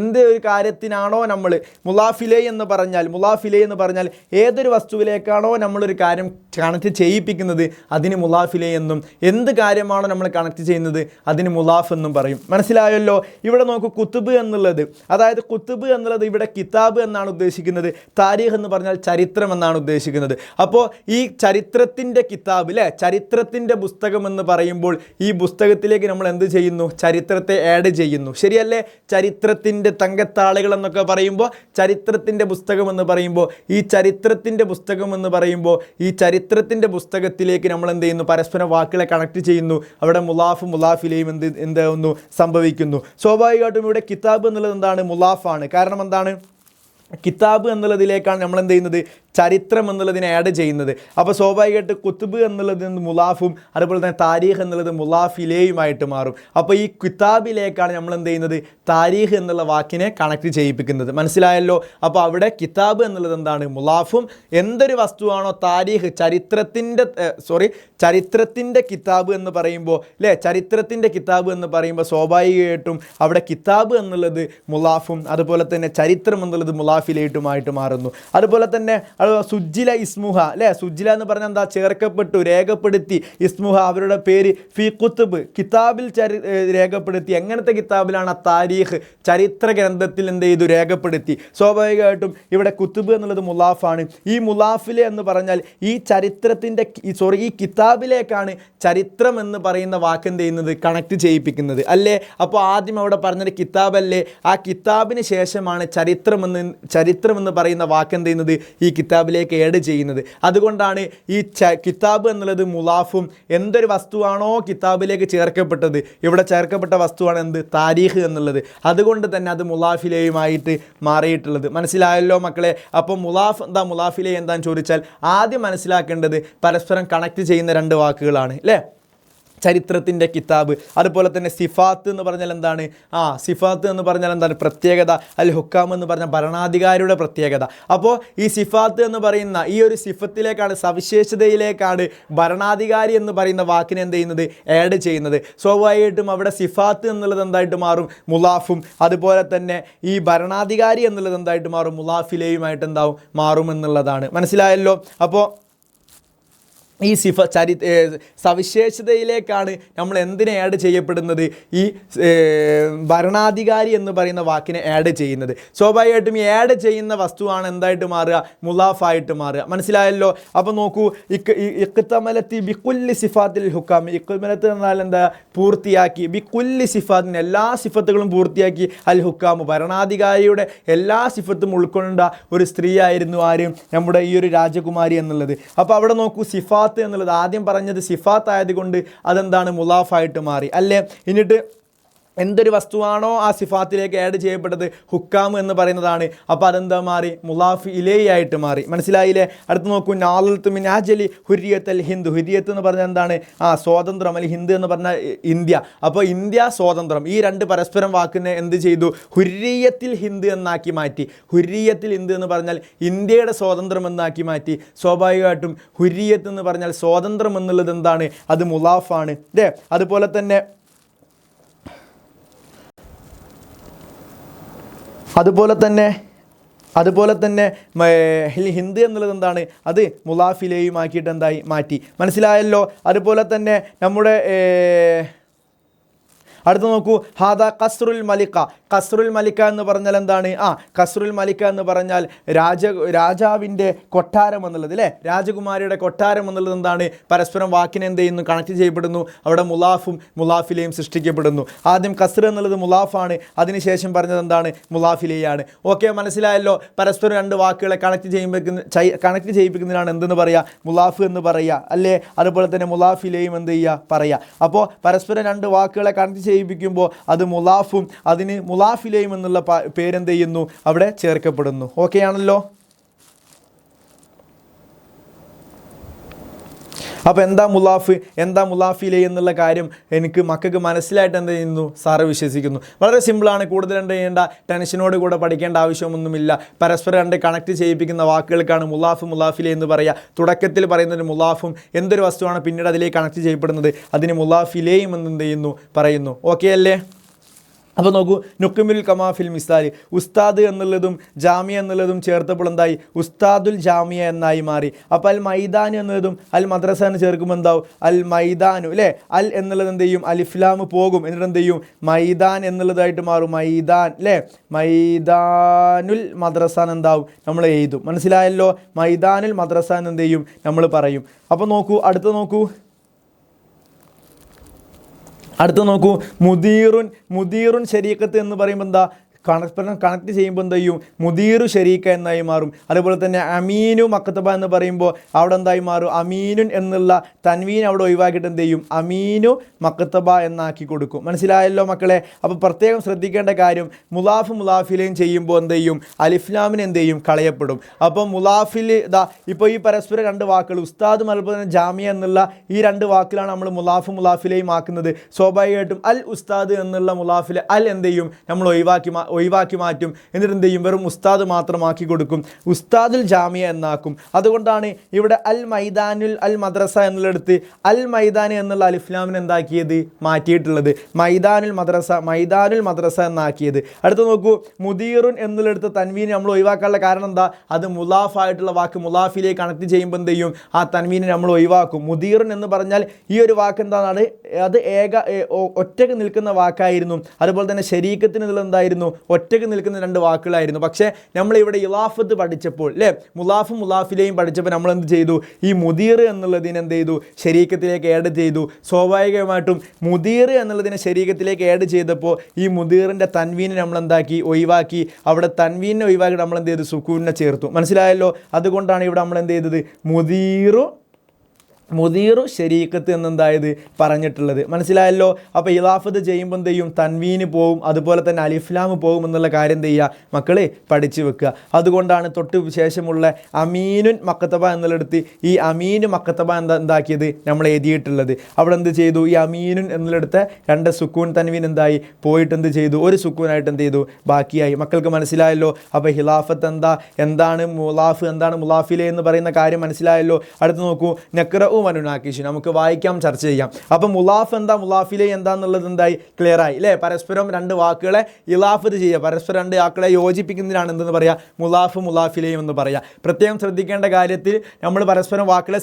[SPEAKER 1] എന്ത് ഒരു കാര്യത്തിനാണോ നമ്മൾ മുലാഫിലെ എന്ന് പറഞ്ഞാൽ ഏതൊരു വസ്തുവിലേക്കാണോ നമ്മളൊരു കാര്യം കണക്ട് ചെയ്യിപ്പിക്കുന്നത് അതിന് മുലാഫിലെ എന്നും, എന്ത് കാര്യമാണോ നമ്മൾ കണക്ട് ചെയ്യുന്നത് അതിന് മുലാഫ് എന്നും പറയും. മനസ്സിലായല്ലോ? ഇവിടെ നോക്കൂ, കുത്തുബ് എന്നുള്ളത്, അതായത് കുത്തുബ് എന്നുള്ളത് ഇവിടെ കിതാബ് എന്നാണ് ഉദ്ദേശിക്കുന്നത്. താരീഖ് എന്ന് പറഞ്ഞാൽ ചരിത്രം എന്നാണ് ഉദ്ദേശിക്കുന്നത്. അപ്പോൾ ഈ ചരിത്രത്തിൻ്റെ കിതാബ് അല്ലേ, ചരിത്രത്തിൻ്റെ പുസ്തകം എന്ന് പറയുമ്പോൾ ഈ പുസ്തകത്തിലേക്ക് നമ്മൾ എന്ത് ചെയ്യുന്നു? ചരിത്രത്തെ ആഡ് ചെയ്യുന്നു. ശരിയല്ലേ? ചരിത്രത്തിൻ്റെ തങ്കത്താളുകൾ എന്നൊക്കെ പറയുമ്പോൾ ചരിത്രത്തിൻ്റെ പുസ്തകം എന്ന് പറയുമ്പോൾ ഈ ചരിത്രത്തിൻ്റെ പുസ്തകത്തിലേക്ക് നമ്മൾ എന്ത് ചെയ്യുന്നു? പരസ്പരം വാക്കുകളെ കണക്ട് ചെയ്യുന്നു. അവിടെ മുലാഫ് മുലാഫിലെയും എന്താവുന്നു? സംഭവിക്കുന്നു. സ്വാഭാവികമായിട്ടും ഇവിടെ കിതാബ് എന്നുള്ളത് എന്താണ്? മുലാഫാണ്. കാരണം എന്താണ്? കിതാബ് എന്നുള്ളതിലേക്കാണ് നമ്മൾ എന്ത് ചെയ്യുന്നത്? ചരിത്രം എന്നുള്ളതിനെ ആഡ് ചെയ്യുന്നത്. അപ്പോൾ സ്വാഭാവികമായിട്ട് കുത്തുബ് എന്നുള്ളതിൽ നിന്ന് മുലാഫും അതുപോലെ തന്നെ താരീഖ് എന്നുള്ളത് മുലാഫിലെയുമായിട്ട് മാറും. അപ്പോൾ ഈ കിതാബിലേക്കാണ് നമ്മൾ എന്ത് ചെയ്യുന്നത്? താരീഖ് എന്നുള്ള വാക്കിനെ കണക്ട് ചെയ്യിപ്പിക്കുന്നത്. മനസ്സിലായല്ലോ? അപ്പോൾ അവിടെ കിതാബ് എന്നുള്ളത് എന്താണ്? മുലാഫും. എന്തൊരു വസ്തുവാണോ താരീഖ്, ചരിത്രത്തിൻ്റെ കിതാബ് എന്ന് പറയുമ്പോൾ അല്ലേ, ചരിത്രത്തിൻ്റെ കിതാബ് എന്ന് പറയുമ്പോൾ സ്വാഭാവികമായിട്ടും അവിടെ കിതാബ് എന്നുള്ളത് മുലാഫും അതുപോലെ തന്നെ ചരിത്രം എന്നുള്ളത് മുലാഫിലേറ്റുമായിട്ട് മാറുന്നു. അതുപോലെ തന്നെ സുജ്ജില ഇസ്മുഹ അല്ലേ, സുജ്ജില എന്ന് പറഞ്ഞാൽ എന്താ? ചേർക്കപ്പെട്ടു, രേഖപ്പെടുത്തി. ഇസ്മുഹ അവരുടെ പേര്. ഫി കുത്തുബ് കിതാബിൽ രേഖപ്പെടുത്തി. എങ്ങനത്തെ കിതാബിലാണ്? താരീഖ് ചരിത്ര ഗ്രന്ഥത്തിൽ എന്ത് ചെയ്തു? രേഖപ്പെടുത്തി. സ്വാഭാവികമായിട്ടും ഇവിടെ കുത്തുബ് എന്നുള്ളത് മുലാഫാണ്. ഈ മുലാഫിലെ എന്ന് പറഞ്ഞാൽ ഈ ചരിത്രത്തിൻ്റെ ഈ കിതാബിലേക്കാണ് ചരിത്രം എന്ന് പറയുന്ന വാക്ക് എന്ത് ചെയ്യുന്നത്? കണക്ട് ചെയ്യിപ്പിക്കുന്നത് അല്ലേ. അപ്പോൾ ആദ്യം അവിടെ പറഞ്ഞത് കിതാബല്ലേ, ആ കിതാബിന് ശേഷമാണ് ചരിത്രം എന്ന് പറയുന്ന വാക്ക് എന്ത് ചെയ്യുന്നത്? ഈ കിതാബിലേക്ക് ആഡ് ചെയ്യുന്നത്. അതുകൊണ്ടാണ് ഈ കിതാബ് എന്നുള്ളത് മുലാഫും. എന്തൊരു വസ്തുവാണോ കിതാബിലേക്ക് ചേർക്കപ്പെട്ടത്, ഇവിടെ ചേർക്കപ്പെട്ട വസ്തുവാണ് എന്ത്? താരീഖ് എന്നുള്ളത്. അതുകൊണ്ട് തന്നെ അത് മുലാഫിലെയുമായിട്ട് മാറിയിട്ടുള്ളത്. മനസ്സിലായല്ലോ മക്കളെ? അപ്പോൾ മുലാഫ് എന്താ, മുലാഫിലെ എന്താന്ന് ചോദിച്ചാൽ ആദ്യം മനസ്സിലാക്കേണ്ടത് പരസ്പരം കണക്ട് ചെയ്യുന്ന രണ്ട് വാക്കുകളാണ് അല്ലേ. ചരിത്രത്തിൻ്റെ കിതാബ്. അതുപോലെ തന്നെ സിഫാത്ത് എന്ന് പറഞ്ഞാൽ എന്താണ്? സിഫാത്ത് എന്ന് പറഞ്ഞാൽ എന്താണ്? പ്രത്യേകത. അൽ ഹുക്കാം എന്ന് പറഞ്ഞാൽ ഭരണാധികാരിയുടെ പ്രത്യേകത. അപ്പോൾ ഈ സിഫാത്ത് എന്ന് പറയുന്ന ഈ ഒരു സിഫത്തിലേക്കാണ്, സവിശേഷതയിലേക്കാണ് ഭരണാധികാരി എന്ന് പറയുന്ന വാക്കിനെ എന്ത് ചെയ്യുന്നത്? ആഡ് ചെയ്യുന്നത്. സ്വാഭാവികമായിട്ടും അവിടെ സിഫാത്ത് എന്നുള്ളത് എന്തായിട്ട് മാറും? മുലാഫും. അതുപോലെ തന്നെ ഈ ഭരണാധികാരി എന്നുള്ളത് എന്തായിട്ട് മാറും? മുലാഫിലെയുമായിട്ട് എന്താവും? മാറുമെന്നുള്ളതാണ്. മനസ്സിലായല്ലോ? അപ്പോൾ ഈ സവിശേഷതയിലേക്കാണ് നമ്മൾ എന്തിനെ ആഡ് ചെയ്യപ്പെടുന്നത്? ഈ ഭരണാധികാരി എന്ന് പറയുന്ന വാക്കിനെ ആഡ് ചെയ്യുന്നത്. സ്വാഭാവികമായിട്ടും ഈ ആഡ് ചെയ്യുന്ന വസ്തുവാണ് എന്തായിട്ട് മാറുക? മുലാഫായിട്ട് മാറുക. മനസ്സിലായല്ലോ? അപ്പോൾ നോക്കൂ, ഇഖ്തമലത്തി ബിക്കുല്ലി സിഫാത്തിൽ ഹുക്കാം. ഇഖ്തമലത്ത് എന്നാൽ എന്താ? പൂർത്തിയാക്കി. ബിക്കുല്ലി സിഫാത്തിന് എല്ലാ സിഫത്തുകളും പൂർത്തിയാക്കി. അൽ ഹുക്കാം ഭരണാധികാരിയുടെ എല്ലാ സിഫത്തും ഉൾക്കൊണ്ട ഒരു സ്ത്രീ ആയിരുന്നു ആര്? നമ്മുടെ ഈ ഒരു രാജകുമാരി എന്നുള്ളത്. അപ്പോൾ അവിടെ നോക്കൂ, സിഫാത്ത് എന്നുള്ളത് ആദ്യം പറഞ്ഞത് സിഫാത്ത് ആയതുകൊണ്ട് അതെന്താണ്? മുലാഫായിട്ട് മാറി അല്ലേ. എന്നിട്ട് എന്തൊരു വസ്തുവാണോ ആ സിഫാത്തിലേക്ക് ആഡ് ചെയ്യപ്പെട്ടത് ഹുക്കാം എന്ന് പറയുന്നതാണ്. അപ്പോൾ അതെന്താ മാറി? മുലാഫ് ഇലൈഹി ആയിട്ട് മാറി. മനസ്സിലായില്ലേ? അടുത്ത് നോക്കൂ, നാലത്ത് മിൻ അജലി ഹുരിയത്ത് അൽ ഹിന്ദ്. ഹുരിയത്ത് എന്ന് പറഞ്ഞാൽ എന്താണ്? സ്വാതന്ത്ര്യം. അൽ ഹിന്ദ് എന്ന് പറഞ്ഞാൽ ഇന്ത്യ. അപ്പോൾ ഇന്ത്യ, സ്വാതന്ത്ര്യം, ഈ രണ്ട് പരസ്പരം വാക്കിനെ എന്ത് ചെയ്തു? ഹുരിയത്തിൽ ഹിന്ദ് എന്നാക്കി മാറ്റി. ഹുരിയത്തിൽ ഹിന്ദ് എന്ന് പറഞ്ഞാൽ ഇന്ത്യയുടെ സ്വാതന്ത്ര്യം എന്നാക്കി മാറ്റി. സ്വാഭാവികമായിട്ടും ഹുരിയത്ത് എന്ന് പറഞ്ഞാൽ സ്വാതന്ത്ര്യം എന്നുള്ളത് എന്താണ്? അത് മുലാഫാണ് അല്ലേ? അതുപോലെ തന്നെ ഹിന്ദ് എന്നുള്ളത് എന്താണ്? അത് മുലാഫിലെയും ആക്കിയിട്ട് എന്തായി മാറ്റി. മനസ്സിലായല്ലോ? അതുപോലെ തന്നെ നമ്മുടെ അടുത്ത് നോക്കൂ, ഹാദ ഖസ്റുൽ മലിക്ക. ഖസ്റുൽ മലിക്ക എന്ന് പറഞ്ഞാൽ എന്താണ്? ഖസ്റുൽ മലിക്ക എന്ന് പറഞ്ഞാൽ രാജാവിൻ്റെ കൊട്ടാരം എന്നുള്ളത് അല്ലേ? രാജകുമാരിയുടെ കൊട്ടാരം എന്നുള്ളത് എന്താണ്? പരസ്പരം വാക്കിനെ എന്ത് ചെയ്യുന്നു? കണക്ട് ചെയ്യപ്പെടുന്നു. അവിടെ മുലാഫും മുലാഫിലെയും സൃഷ്ടിക്കപ്പെടുന്നു. ആദ്യം ഖസ്ർ എന്നുള്ളത് മുലാഫാണ്, അതിനുശേഷം പറഞ്ഞത് എന്താണ്? മുലാഫിലെയാണ്. ഓക്കെ, മനസ്സിലായല്ലോ? പരസ്പരം രണ്ട് വാക്കുകളെ കണക്ട് ചെയ്യിപ്പിക്കുന്നതിനാണ് എന്തെന്ന് പറയുക? മുലാഫ് എന്ന് പറയുക അല്ലേ? അതുപോലെ തന്നെ മുലാഫിലെയും എന്ത് ചെയ്യുക? പറയുക. അപ്പോൾ പരസ്പരം രണ്ട് വാക്കുകളെ കണക്ട് ചെയ്യിപ്പിക്കുമ്പോൾ അത് മുലാഫും അതിന് മുലാഫിലെയും എന്നുള്ള പേരെന്ത് ചെയ്യുന്നു? അവിടെ ചേർക്കപ്പെടുന്നു. ഓക്കെ ആണല്ലോ? അപ്പോൾ എന്താ മുലാഫ്, എന്താ മുലാഫിലെ എന്നുള്ള കാര്യം എനിക്ക് മക്കൾക്ക് മനസ്സിലായിട്ട് എന്ത് ചെയ്യുന്നു? സാറ് വിശ്വസിക്കുന്നു. വളരെ സിമ്പിളാണ്. കൂടുതൽ എന്ത് ചെയ്യേണ്ട, ടെൻഷനോട് കൂടെ പഠിക്കേണ്ട ആവശ്യമൊന്നുമില്ല. പരസ്പരം രണ്ട് കണക്ട് ചെയ്യിപ്പിക്കുന്ന വാക്കുകൾക്കാണ് മുലാഫ് മുലാഫിലെ എന്ന് പറയുക. തുടക്കത്തിൽ പറയുന്നൊരു മുലാഫും എന്തൊരു വസ്തുവാണ് പിന്നീട് അതിലേക്ക് കണക്ട് ചെയ്യപ്പെടുന്നത് അതിന് മുലാഫിലെയും എന്ത് ചെയ്യുന്നു? പറയുന്നു. ഓക്കെ അല്ലേ? അപ്പോൾ നോക്കൂ, നുക്മിൽ കമാഫിൽ മിസാലി. ഉസ്താദ് എന്നുള്ളതും ജാമിയ എന്നുള്ളതും ചേർത്തപ്പോൾ എന്തായി? ഉസ്താദുൽ ജാമിയ എന്നായി മാറി. അപ്പോൾ അൽ മൈദാൻ എന്നുള്ളതും അൽ മദ്രസ എന്ന് ചേർക്കുമ്പോൾ എന്താവും? അൽ മൈദാനു അല്ലേ? അൽ എന്നുള്ളത് എന്ത് ചെയ്യും? അലിഫ്ലാമ് പോകും. എന്നിട്ട് എന്ത് ചെയ്യും? മൈദാൻ എന്നുള്ളതായിട്ട് മാറും. മൈദാൻ അല്ലേ? മൈദാനുൽ മദ്രസ എന്താവും? നമ്മൾ എഴുതും. മനസ്സിലായല്ലോ? മൈദാനുൽ മദ്രസ എന്ന് എന്ത് ചെയ്യും? നമ്മൾ പറയും. അപ്പോൾ നോക്കൂ, അടുത്ത് നോക്കൂ, മുദീറുൻ ശരീക്കത്ത് എന്ന് പറയുമ്പോൾ എന്താ? കണക്ട് ചെയ്യുമ്പോൾ എന്ത് ചെയ്യും? മുദീറു ഷരീക്ക എന്നായി മാറും. അതുപോലെ തന്നെ അമീനു മക്തബ എന്ന് പറയുമ്പോൾ അവിടെ എന്തായി മാറും? അമീനുൻ എന്നുള്ള തൻവീൻ അവിടെ ഒഴിവാക്കിയിട്ട് എന്ത് ചെയ്യും? അമീനു മക്തബ എന്നാക്കി കൊടുക്കും. മനസ്സിലായല്ലോ മക്കളെ? അപ്പോൾ പ്രത്യേകം ശ്രദ്ധിക്കേണ്ട കാര്യം, മുലാഫ് മുലാഫിലെയും ചെയ്യുമ്പോൾ എന്ത് ചെയ്യും? അലിഫ്ലാമിന് എന്ത് ചെയ്യും? കളയപ്പെടും. അപ്പോൾ മുലാഫിൽ ഇപ്പോൾ ഈ പരസ്പരം രണ്ട് വാക്കുകൾ ഉസ്താദും അതുപോലെ തന്നെ ജാമിയ എന്നുള്ള ഈ രണ്ട് വാക്കിലാണ് നമ്മൾ മുലാഫ് മുലാഫിലെയും ആക്കുന്നത്. സ്വാഭാവികമായിട്ടും അൽ ഉസ്താദ് എന്നുള്ള മുലാഫിലെ അൽ എന്ത് ചെയ്യും? നമ്മൾ ഒഴിവാക്കി മാറ്റും. എന്നിട്ട് എന്ത് ചെയ്യും? വെറും ഉസ്താദ് മാത്രമാക്കി കൊടുക്കും. ഉസ്താദുൽ ജാമിയ എന്നാക്കും. അതുകൊണ്ടാണ് ഇവിടെ അൽ മൈദാനുൽ അൽ മദ്രസ എന്നുള്ളടുത്ത് അൽ മൈദാൻ എന്നുള്ള അലിഫ്ലാമിന് എന്താക്കിയത്? മാറ്റിയിട്ടുള്ളത്. മൈദാനുൽ മദ്രസ എന്നാക്കിയത്. അടുത്ത് നോക്കൂ, മുദീറുൻ എന്നുള്ളടുത്ത് തൻവീന് നമ്മൾ ഒഴിവാക്കാനുള്ള കാരണം എന്താ? അത് മുലാഫായിട്ടുള്ള വാക്ക് മുലാഫിലേക്ക് കണക്ട് ചെയ്യുമ്പോൾ എന്ത് ചെയ്യും? ആ തൻവീനെ നമ്മൾ ഒഴിവാക്കും. മുദീറുൻ എന്ന് പറഞ്ഞാൽ ഈ ഒരു വാക്ക് എന്താണ്? അത് ഒറ്റക്ക് നിൽക്കുന്ന വാക്കായിരുന്നു. അതുപോലെ തന്നെ ശരീക്കത്തിന് എന്തായിരുന്നു? ഒറ്റയ്ക്ക് നിൽക്കുന്ന രണ്ട് വാക്കുകളായിരുന്നു. പക്ഷേ നമ്മളിവിടെ ഇലാഫത്ത് പഠിച്ചപ്പോൾ അല്ലേ, മുലാഫും മുലാഫിലെയും പഠിച്ചപ്പോൾ നമ്മൾ എന്ത് ചെയ്തു? ഈ മുദീർ എന്നുള്ളതിനെ എന്ത് ചെയ്തു? ശരീക്കത്തിലേക്ക് ആഡ് ചെയ്തു. സ്വാഭാവികമായിട്ടും മുദീർ എന്നുള്ളതിനെ ശരീക്കത്തിലേക്ക് ആഡ് ചെയ്തപ്പോൾ ഈ മുദീറിൻ്റെ തൻവീനെ നമ്മൾ എന്താക്കി? ഒഴിവാക്കി. അവിടെ തൻവീനെ ഒഴിവാക്കി നമ്മൾ എന്ത് ചെയ്തു? സുക്കൂനെ ചേർത്തു. മനസ്സിലായല്ലോ? അതുകൊണ്ടാണ് ഇവിടെ നമ്മൾ എന്ത് ചെയ്തത്? മുദീറു ശരീക്കത്ത് എന്നെന്തായത് പറഞ്ഞിട്ടുള്ളത്. മനസ്സിലായല്ലോ? അപ്പോൾ ഇലാഫത്ത് ചെയ്യുമ്പോൾ എന്ത് ചെയ്യും? തൻവീന് പോവും, അതുപോലെ തന്നെ അലിഫ്ലാമ് പോകും എന്നുള്ള കാര്യം എന്ത് ചെയ്യുക? മക്കൾ പഠിച്ചു വെക്കുക. അതുകൊണ്ടാണ് തൊട്ട് ശേഷമുള്ള അമീനുൻ മക്തബ എന്നുള്ളടുത്ത് ഈ അമീനു മക്തബ എന്താക്കിയത്? നമ്മൾ എഴുതിയിട്ടുള്ളത്. അവിടെ എന്ത് ചെയ്തു? ഈ അമീനുൻ എന്നുള്ളടുത്ത് രണ്ട് സുക്കൂൻ തൻവീൻ എന്തായി? പോയിട്ട് എന്ത് ചെയ്തു? ഒരു സുക്കൂനായിട്ട് എന്ത് ചെയ്തു? ബാക്കിയായി. മക്കൾക്ക് മനസ്സിലായല്ലോ? അപ്പോൾ ഹിലാഫത്ത് എന്താണ് മുലാഫ്, എന്താണ് മുലാഫിലെ എന്ന് പറയുന്ന കാര്യം മനസ്സിലായല്ലോ? അടുത്ത് നോക്കൂ, നക്റഉ വനുനാക്കിഷു. നമുക്ക് വായിക്കാം, ചർച്ച ചെയ്യാം. അപ്പോൾ മുലാഫ് എന്താ, മുലാഫിലെ എന്താന്നുള്ളത് എന്തായി? ക്ലിയർ ആയി അല്ലേ? പരസ്പരം രണ്ട് വാക്കുകളെ ഇലാഫത്ത് ചെയ്യുക, പരസ്പരം രണ്ട് വാക്കുകളെ യോജിപ്പിക്കുന്നതിനാണ് എന്തെന്ന് പറയുക? മുലാഫ് മുലാഫിലെയും എന്ന് പറയുക. പ്രത്യേകം ശ്രദ്ധിക്കേണ്ട കാര്യത്തിൽ നമ്മൾ പരസ്പരം വാക്കുകളെ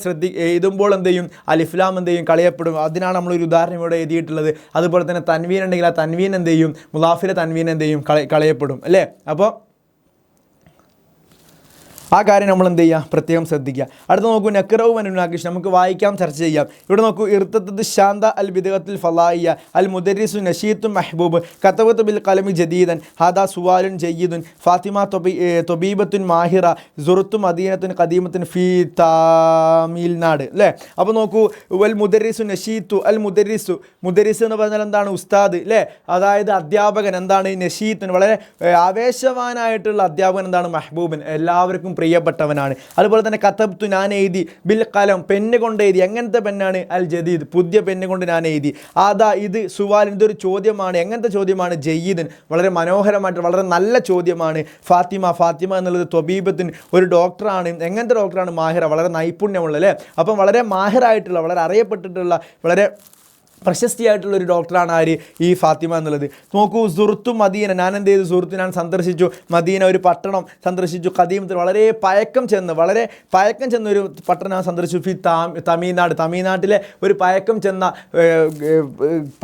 [SPEAKER 1] എഴുതുമ്പോൾ എന്ത് ചെയ്യും? അലിഫ്ലാം എന്ത് ചെയ്യും? കളയപ്പെടും. അതിനാണ് നമ്മളൊരു ഉദാഹരണം ഇവിടെ എഴുതിയിട്ടുള്ളത്. അതുപോലെ തന്നെ തൻവീൻ ഉണ്ടെങ്കിൽ ആ തൻവീൻ എന്ത് ചെയ്യും? മുലാഫിലെ തൻവീൻ എന്ത് ചെയ്യും? കളയപ്പെടും അല്ലേ? അപ്പോൾ ആ കാര്യം നമ്മൾ എന്ത് ചെയ്യുക, പ്രത്യേകം ശ്രദ്ധിക്കുക. അടുത്ത നോക്കൂ, നക്റഉ വനുനാഖിഷ്, നമുക്ക് വായിക്കാം, ചർച്ച ചെയ്യാം. ഇവിടെ നോക്കൂ, ഇർത്തദ് ശാന്ത അൽ ബിദ്അത്തുൽ ഫളായിയ അൽ മുദരിസു നശീത്തു മെഹബൂബ് കതബതു ബിൽ ഖലമി ജദീദൻ ഹാദാ സുവാലുൻ ജയ്യിദുൻ ഫാത്തിമ തൊബീബത്തുൻ മാഹിറ സുറുത്തു മദീനത്തുൻ ഖദീമത്തുൻ ഫീ താമിൽനാട് അല്ലേ. അപ്പോൾ നോക്കൂ, വൽ മുദരിസു നശീത്തു അൽ മുദരിസു, മുദരിസ് എന്ന് പറഞ്ഞാൽ എന്താണ്, ഉസ്താദ് അല്ലേ, അതായത് അധ്യാപകൻ. എന്താണ് നശീത്തുൻ, വളരെ ആവേശവാനായിട്ടുള്ള അധ്യാപകൻ. എന്താണ് മെഹബൂബൻ, എല്ലാവർക്കും പ്രിയപ്പെട്ടവനാണ്. അതുപോലെ തന്നെ കതബ്തു, ഞാൻ എഴുതി, ബിൽ കലം, പെണ്ണ് കൊണ്ട് എഴുതി. എങ്ങനത്തെ പെണ്ണാണ്, അൽ ജദീദ്, പുതിയ പെണ്ണ് കൊണ്ട് ഞാൻ എഴുതി. ആദാ, ഇത് സുവാൽ, ഇതൊരു ചോദ്യമാണ്. എങ്ങനത്തെ ചോദ്യമാണ്, ജയ്യിദൻ, വളരെ മനോഹരമായിട്ട് വളരെ നല്ല ചോദ്യമാണ്. ഫാത്തിമ, ഫാത്തിമ എന്നുള്ളത് ത്വബീബത്തിന്, ഒരു ഡോക്ടറാണ്. എങ്ങനത്തെ ഡോക്ടറാണ്, മാഹിറ, വളരെ നൈപുണ്യമുള്ള അല്ലേ. അപ്പം വളരെ മാഹിറായിട്ടുള്ള, വളരെ അറിയപ്പെട്ടിട്ടുള്ള, വളരെ പ്രശസ്തിയായിട്ടുള്ളൊരു ഡോക്ടറാണ് ആര്, ഈ ഫാത്തിമ എന്നുള്ളത്. നോക്കൂ, സുഹൃത്തു മദീന, ഞാൻ എന്ത് ചെയ്തു, സുഹൃത്ത് ഞാൻ സന്ദർശിച്ചു, മദീന ഒരു പട്ടണം സന്ദർശിച്ചു, ഖദീമത്തിൽ വളരെ പഴക്കം ചെന്ന ഒരു പട്ടണം ഞാൻ സന്ദർശിച്ചു. ഫി തമിഴ്നാട്, തമിഴ്നാട്ടിലെ ഒരു പഴക്കം ചെന്ന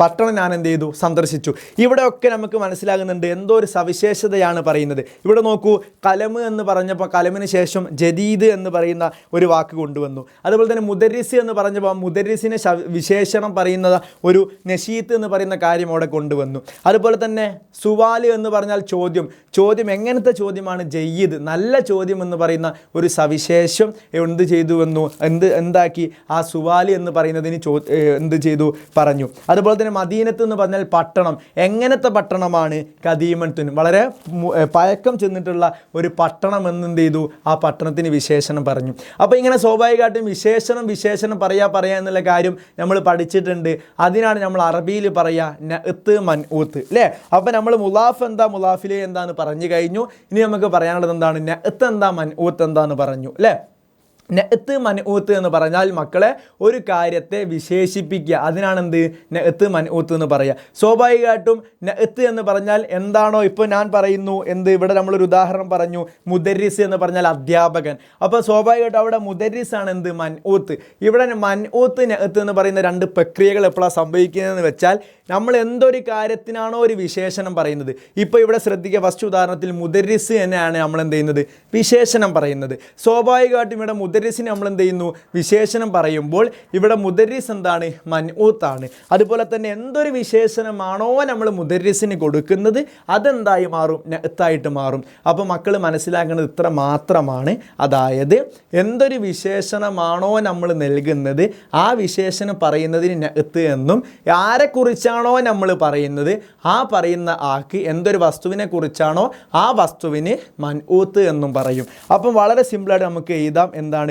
[SPEAKER 1] പട്ടണം ഞാൻ എന്ത് ചെയ്തു, സന്ദർശിച്ചു. ഇവിടെയൊക്കെ നമുക്ക് മനസ്സിലാകുന്നുണ്ട് എന്തോ ഒരു സവിശേഷതയാണ് പറയുന്നത്. ഇവിടെ നോക്കൂ, കലമ് എന്ന് പറഞ്ഞപ്പോൾ കലമിന് ശേഷം ജദീദ് എന്ന് പറയുന്ന ഒരു വാക്ക് കൊണ്ടുവന്നു. അതുപോലെ തന്നെ മുദരിസ് എന്ന് പറഞ്ഞപ്പോൾ മുദരിസിനെ വിശേഷണം പറയുന്നത് ഒരു നശീത്ത് എന്ന് പറയുന്ന കാര്യം അവിടെ കൊണ്ടുവന്നു. അതുപോലെ തന്നെ സുവാല് എന്ന് പറഞ്ഞാൽ ചോദ്യം എങ്ങനത്തെ ചോദ്യമാണ്, ജയ്യിദ്, നല്ല ചോദ്യം എന്ന് പറയുന്ന ഒരു സവിശേഷം എന്ത് ചെയ്തു വന്നു, എന്താക്കി, ആ സുവാല് എന്ന് പറയുന്നതിന് എന്ത് ചെയ്തു, പറഞ്ഞു. അതുപോലെ തന്നെ മദീനത്ത് എന്ന് പറഞ്ഞാൽ പട്ടണം, എങ്ങനത്തെ പട്ടണമാണ്, ഖദീമത്തുൻ, വളരെ പഴക്കം ചെന്നിട്ടുള്ള ഒരു പട്ടണം എന്ത് ചെയ്തു, ആ പട്ടണത്തിന് വിശേഷണം പറഞ്ഞു. അപ്പോൾ ഇങ്ങനെ സ്വാഭാവികമായിട്ടും വിശേഷണം പറയാ എന്നുള്ള കാര്യം നമ്മൾ പഠിച്ചിട്ടുണ്ട്. അതിനാണ് നമ്മൾ അറബിയിൽ പറയുക നഅത്ത് മൻഊത്ത് അല്ലേ. അപ്പോൾ നമ്മൾ മുലാഫ് എന്താ, മുലാഫിലെ എന്താന്ന് പറഞ്ഞു കഴിഞ്ഞു. ഇനി നമുക്ക് പറയാനുള്ളത് എന്താണ്, നഅത്ത് എന്താ, മൻഊത്ത് എന്താന്ന് പറഞ്ഞു അല്ലേ. നഅത്ത് മൻഊത്ത് എന്ന് പറഞ്ഞാൽ മക്കളെ ഒരു കാര്യത്തെ വിശേഷിപ്പിക്കുക, അതിനാണ് എന്ത്, നഅത്ത് മൻഊത്ത് എന്ന് പറയുക. സ്വാഭാവികമായിട്ടും നഅത്ത് എന്ന് പറഞ്ഞാൽ എന്താണോ, ഇപ്പോൾ ഞാൻ പറയുന്നു എന്ത്, ഇവിടെ നമ്മളൊരു ഉദാഹരണം പറഞ്ഞു, മുദരിസ് എന്ന് പറഞ്ഞാൽ അധ്യാപകൻ. അപ്പോൾ സ്വാഭാവികമായിട്ടും അവിടെ മുദരിസ് ആണ് എന്ത്, മൻഊത്ത്. ഇവിടെ മൻഊത്ത് നഅത്ത് എന്ന് പറയുന്ന രണ്ട് പ്രക്രിയകൾ എപ്പോഴാണ് സംഭവിക്കുന്നതെന്ന് വെച്ചാൽ, നമ്മൾ എന്തൊരു കാര്യത്തിനാണോ ഒരു വിശേഷണം പറയുന്നത്, ഇപ്പോൾ ഇവിടെ ശ്രദ്ധിക്കുക, ഫസ്റ്റ് ഉദാഹരണത്തിൽ മുദരിസ് തന്നെയാണ് നമ്മൾ എന്ത് ചെയ്യുന്നത്, വിശേഷണം പറയുന്നത്. സ്വാഭാവികമായിട്ടും ഇവിടെ മുദരിസിന് നമ്മൾ എന്ത് ചെയ്യുന്നു, വിശേഷണം പറയുമ്പോൾ ഇവിടെ മുദരിസ് എന്താണ്, മൻഊത്താണ്. അതുപോലെ തന്നെ എന്തൊരു വിശേഷണമാണോ നമ്മൾ മുദരിസിന് കൊടുക്കുന്നത്, അതെന്തായി മാറും, നഅത്തായിട്ട് മാറും. അപ്പോൾ മക്കൾ മനസ്സിലാക്കേണ്ടത് ഇത്ര മാത്രമാണ്. അതായത് എന്തൊരു വിശേഷണമാണോ നമ്മൾ നൽകുന്നത്, ആ വിശേഷണം പറയുന്നതിന് നഅത്ത് എന്നും, ആരെക്കുറിച്ചാണോ നമ്മൾ പറയുന്നത്, ആ പറയുന്ന ആൾക്ക് എന്തൊരു വസ്തുവിനെ കുറിച്ചാണോ ആ വസ്തുവിന് മൻഊത്ത് എന്നും പറയും. അപ്പം വളരെ സിമ്പിളായിട്ട് നമുക്ക് എഴുതാം, എന്താണ്,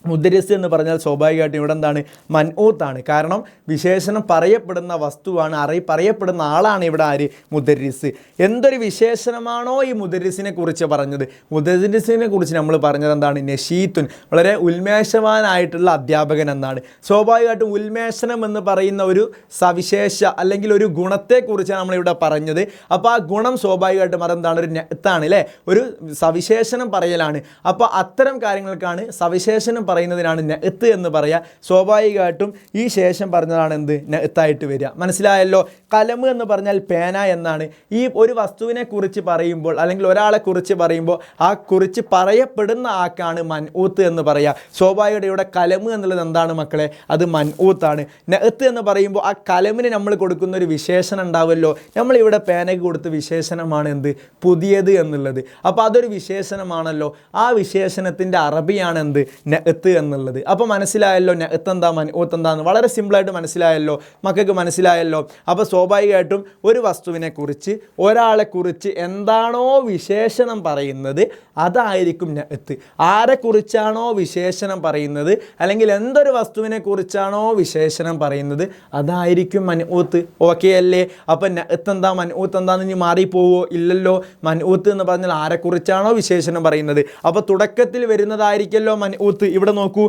[SPEAKER 1] മുദരിസ് എന്ന് പറഞ്ഞാൽ സ്വാഭാവികമായിട്ടും ഇവിടെ എന്താണ്, മൻഊത്താണ്. കാരണം വിശേഷണം പറയപ്പെടുന്ന വസ്തുവാണ്, പറയപ്പെടുന്ന ആളാണ് ഇവിടെ ആര്, മുദരിസ്. എന്തൊരു വിശേഷണമാണോ ഈ മുദരിസിനെ കുറിച്ച് പറഞ്ഞത്, മുദരിസിനെ കുറിച്ച് നമ്മൾ പറഞ്ഞത് എന്താണ്, നശീത്തുൻ, വളരെ ഉന്മേഷവാനായിട്ടുള്ള അധ്യാപകൻ എന്നാണ്. സ്വാഭാവികമായിട്ടും ഉന്മേഷണം എന്ന് പറയുന്ന ഒരു സവിശേഷ അല്ലെങ്കിൽ ഒരു ഗുണത്തെക്കുറിച്ചാണ് നമ്മളിവിടെ പറഞ്ഞത്. അപ്പോൾ ആ ഗുണം സ്വാഭാവികമായിട്ടും അതെന്താണ്, ഒരു നഅത്താണ് അല്ലേ, ഒരു സവിശേഷണം പറയലാണ്. അപ്പോൾ അത്തരം കാര്യങ്ങൾക്കാണ് സവിശേഷണം പറയുന്നതിനാണ് നഅത്ത് എന്ന് പറയുക. സ്വാഭാവികമായിട്ടും ഈ ശേഷം പറഞ്ഞതാണ് എന്ത്, നഅത്തായിട്ട് വരിക. മനസ്സിലായല്ലോ. കലം എന്ന് പറഞ്ഞാൽ പേന എന്നാണ്. ഈ ഒരു വസ്തുവിനെ കുറിച്ച് പറയുമ്പോൾ അല്ലെങ്കിൽ ഒരാളെ കുറിച്ച് പറയുമ്പോൾ ആ കുറിച്ച് പറയപ്പെടുന്ന ആക്കാണ് മൻഊത്ത് എന്ന് പറയുക. സ്വാഭാവികമായിട്ട് ഇവിടെ കലം എന്നുള്ളത് എന്താണ് മക്കളെ, അത് മൻഊത്താണ്. നഅത്ത് എന്ന് പറയുമ്പോൾ ആ കലമിന് നമ്മൾ കൊടുക്കുന്ന ഒരു വിശേഷണം ഉണ്ടാവുമല്ലോ, നമ്മളിവിടെ പേനയ്ക്ക് കൊടുത്ത വിശേഷണമാണ് എന്ത്, പുതിയത് എന്നുള്ളത്. അപ്പോൾ അതൊരു വിശേഷണമാണല്ലോ, ആ വിശേഷണത്തിൻ്റെ അറബിയാണ് എന്ത്, നഅത്ത് എന്നുള്ളത്. അപ്പോൾ മനസ്സിലായല്ലോ നഅത്ത് എന്താ, മൻഊത്ത് എന്താന്ന്, വളരെ സിമ്പിളായിട്ട് മനസ്സിലായല്ലോ, മക്കൾക്ക് മനസ്സിലായല്ലോ. അപ്പോൾ സ്വാഭാവികമായിട്ടും ഒരു വസ്തുവിനെ കുറിച്ച് ഒരാളെ കുറിച്ച് എന്താണോ വിശേഷണം പറയുന്നത് അതായിരിക്കും നഅത്ത്. ആരെക്കുറിച്ചാണോ വിശേഷണം പറയുന്നത് അല്ലെങ്കിൽ എന്തൊരു വസ്തുവിനെ കുറിച്ചാണോ വിശേഷണം പറയുന്നത് അതായിരിക്കും മൻഊത്ത്. ഓക്കെ അല്ലേ. അപ്പം നഅത്ത് എന്താ, മൻഊത്ത് എന്താന്ന് ഇനി മാറിപ്പോവോ, ഇല്ലല്ലോ. മൻഊത്ത് എന്ന് പറഞ്ഞാൽ ആരെക്കുറിച്ചാണോ വിശേഷണം പറയുന്നത്, അപ്പോൾ തുടക്കത്തിൽ വരുന്നതായിരിക്കല്ലോ മൻഊത്ത്. ഇവിടെ നോക്കൂ,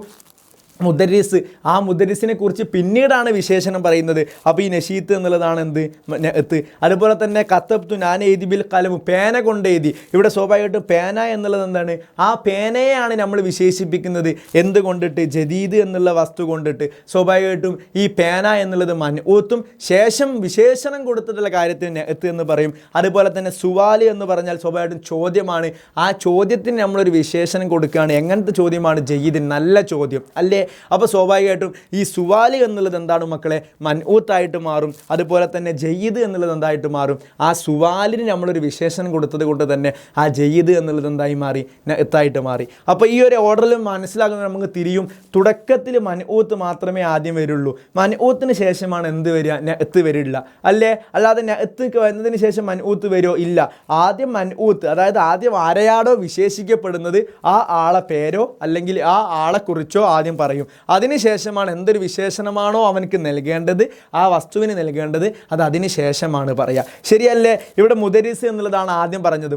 [SPEAKER 1] മുദരിസ്, ആ മുദരിസിനെ കുറിച്ച് പിന്നീടാണ് വിശേഷണം പറയുന്നത്. അപ്പോൾ ഈ നശീത്ത് എന്നുള്ളതാണ് എന്ത് നഅത്ത്. അതുപോലെ തന്നെ കത്തബ്തു, ഞാൻ എഴുതി ബിൽ കലമു, പേന കൊണ്ട് എഴുതി. ഇവിടെ സ്വാഭാവികമായിട്ടും പേന എന്നുള്ളത് എന്താണ്, ആ പേനയെയാണ് നമ്മൾ വിശേഷിപ്പിക്കുന്നത് എന്തുകൊണ്ടിട്ട്, ജദീദ് എന്നുള്ള വസ്തു കൊണ്ടിട്ട്. സ്വാഭാവികമായിട്ടും ഈ പേന എന്നുള്ളത് മൻഊത്തും ശേഷം വിശേഷണം കൊടുത്തിട്ടുള്ള കാര്യത്തിന് നഅത്ത് എന്ന് പറയും. അതുപോലെ തന്നെ സുവാല് എന്ന് പറഞ്ഞാൽ സ്വാഭാവികമായിട്ടും ചോദ്യമാണ്. ആ ചോദ്യത്തിന് നമ്മളൊരു വിശേഷണം കൊടുക്കുകയാണ്. എങ്ങനത്തെ ചോദ്യമാണ്? ജയ്യിദ്, നല്ല ചോദ്യം അല്ലേ. അപ്പോൾ സ്വാഭാവികമായിട്ടും ഈ സുവാല് എന്നുള്ളത് എന്താണ് മക്കളെ, മൻഊത്തായിട്ട് മാറും. അതുപോലെ തന്നെ ജയ്യിദ് എന്നുള്ളത് എന്തായിട്ട് മാറും, ആ സുവാലിന് നമ്മളൊരു വിശേഷണം കൊടുത്തത് കൊണ്ട് തന്നെ ആ ജയ്യിദ് എന്നുള്ളത് എന്തായി മാറി, നഅത്തായിട്ട് മാറി. അപ്പോൾ ഈ ഒരു ഓർഡറിൽ മനസ്സിലാകുന്നത് നമുക്ക് തിരിയും. തുടക്കത്തിൽ മൻഊത്ത് മാത്രമേ ആദ്യം വരുള്ളൂ. മൻഊത്തിന് ശേഷമാണ് എന്ത് വരിക, നഅത്ത് വരില്ല അല്ലേ. അല്ലാതെ നഅത്ത് വന്നതിന് ശേഷം മൻഊത്ത് വരുമോ? ഇല്ല. ആദ്യം മൻഊത്ത്, അതായത് ആദ്യം ആരെയാണോ വിശേഷിക്കപ്പെടുന്നത് ആ ആളെ പേരോ അല്ലെങ്കിൽ ആ ആളെക്കുറിച്ചോ ആദ്യം പറയും. അതിനുശേഷമാണ് എന്തൊരു വിശേഷണമാണോ അവനക്ക് നൽകേണ്ടത്, ആ വസ്തുവിന് നൽകേണ്ടത്, അത് അതിന് ശേഷമാണ് പറയുക. ശരിയല്ലേ. ഇവിടെ മുദരിസ് എന്നുള്ളതാണ് ആദ്യം പറഞ്ഞത്,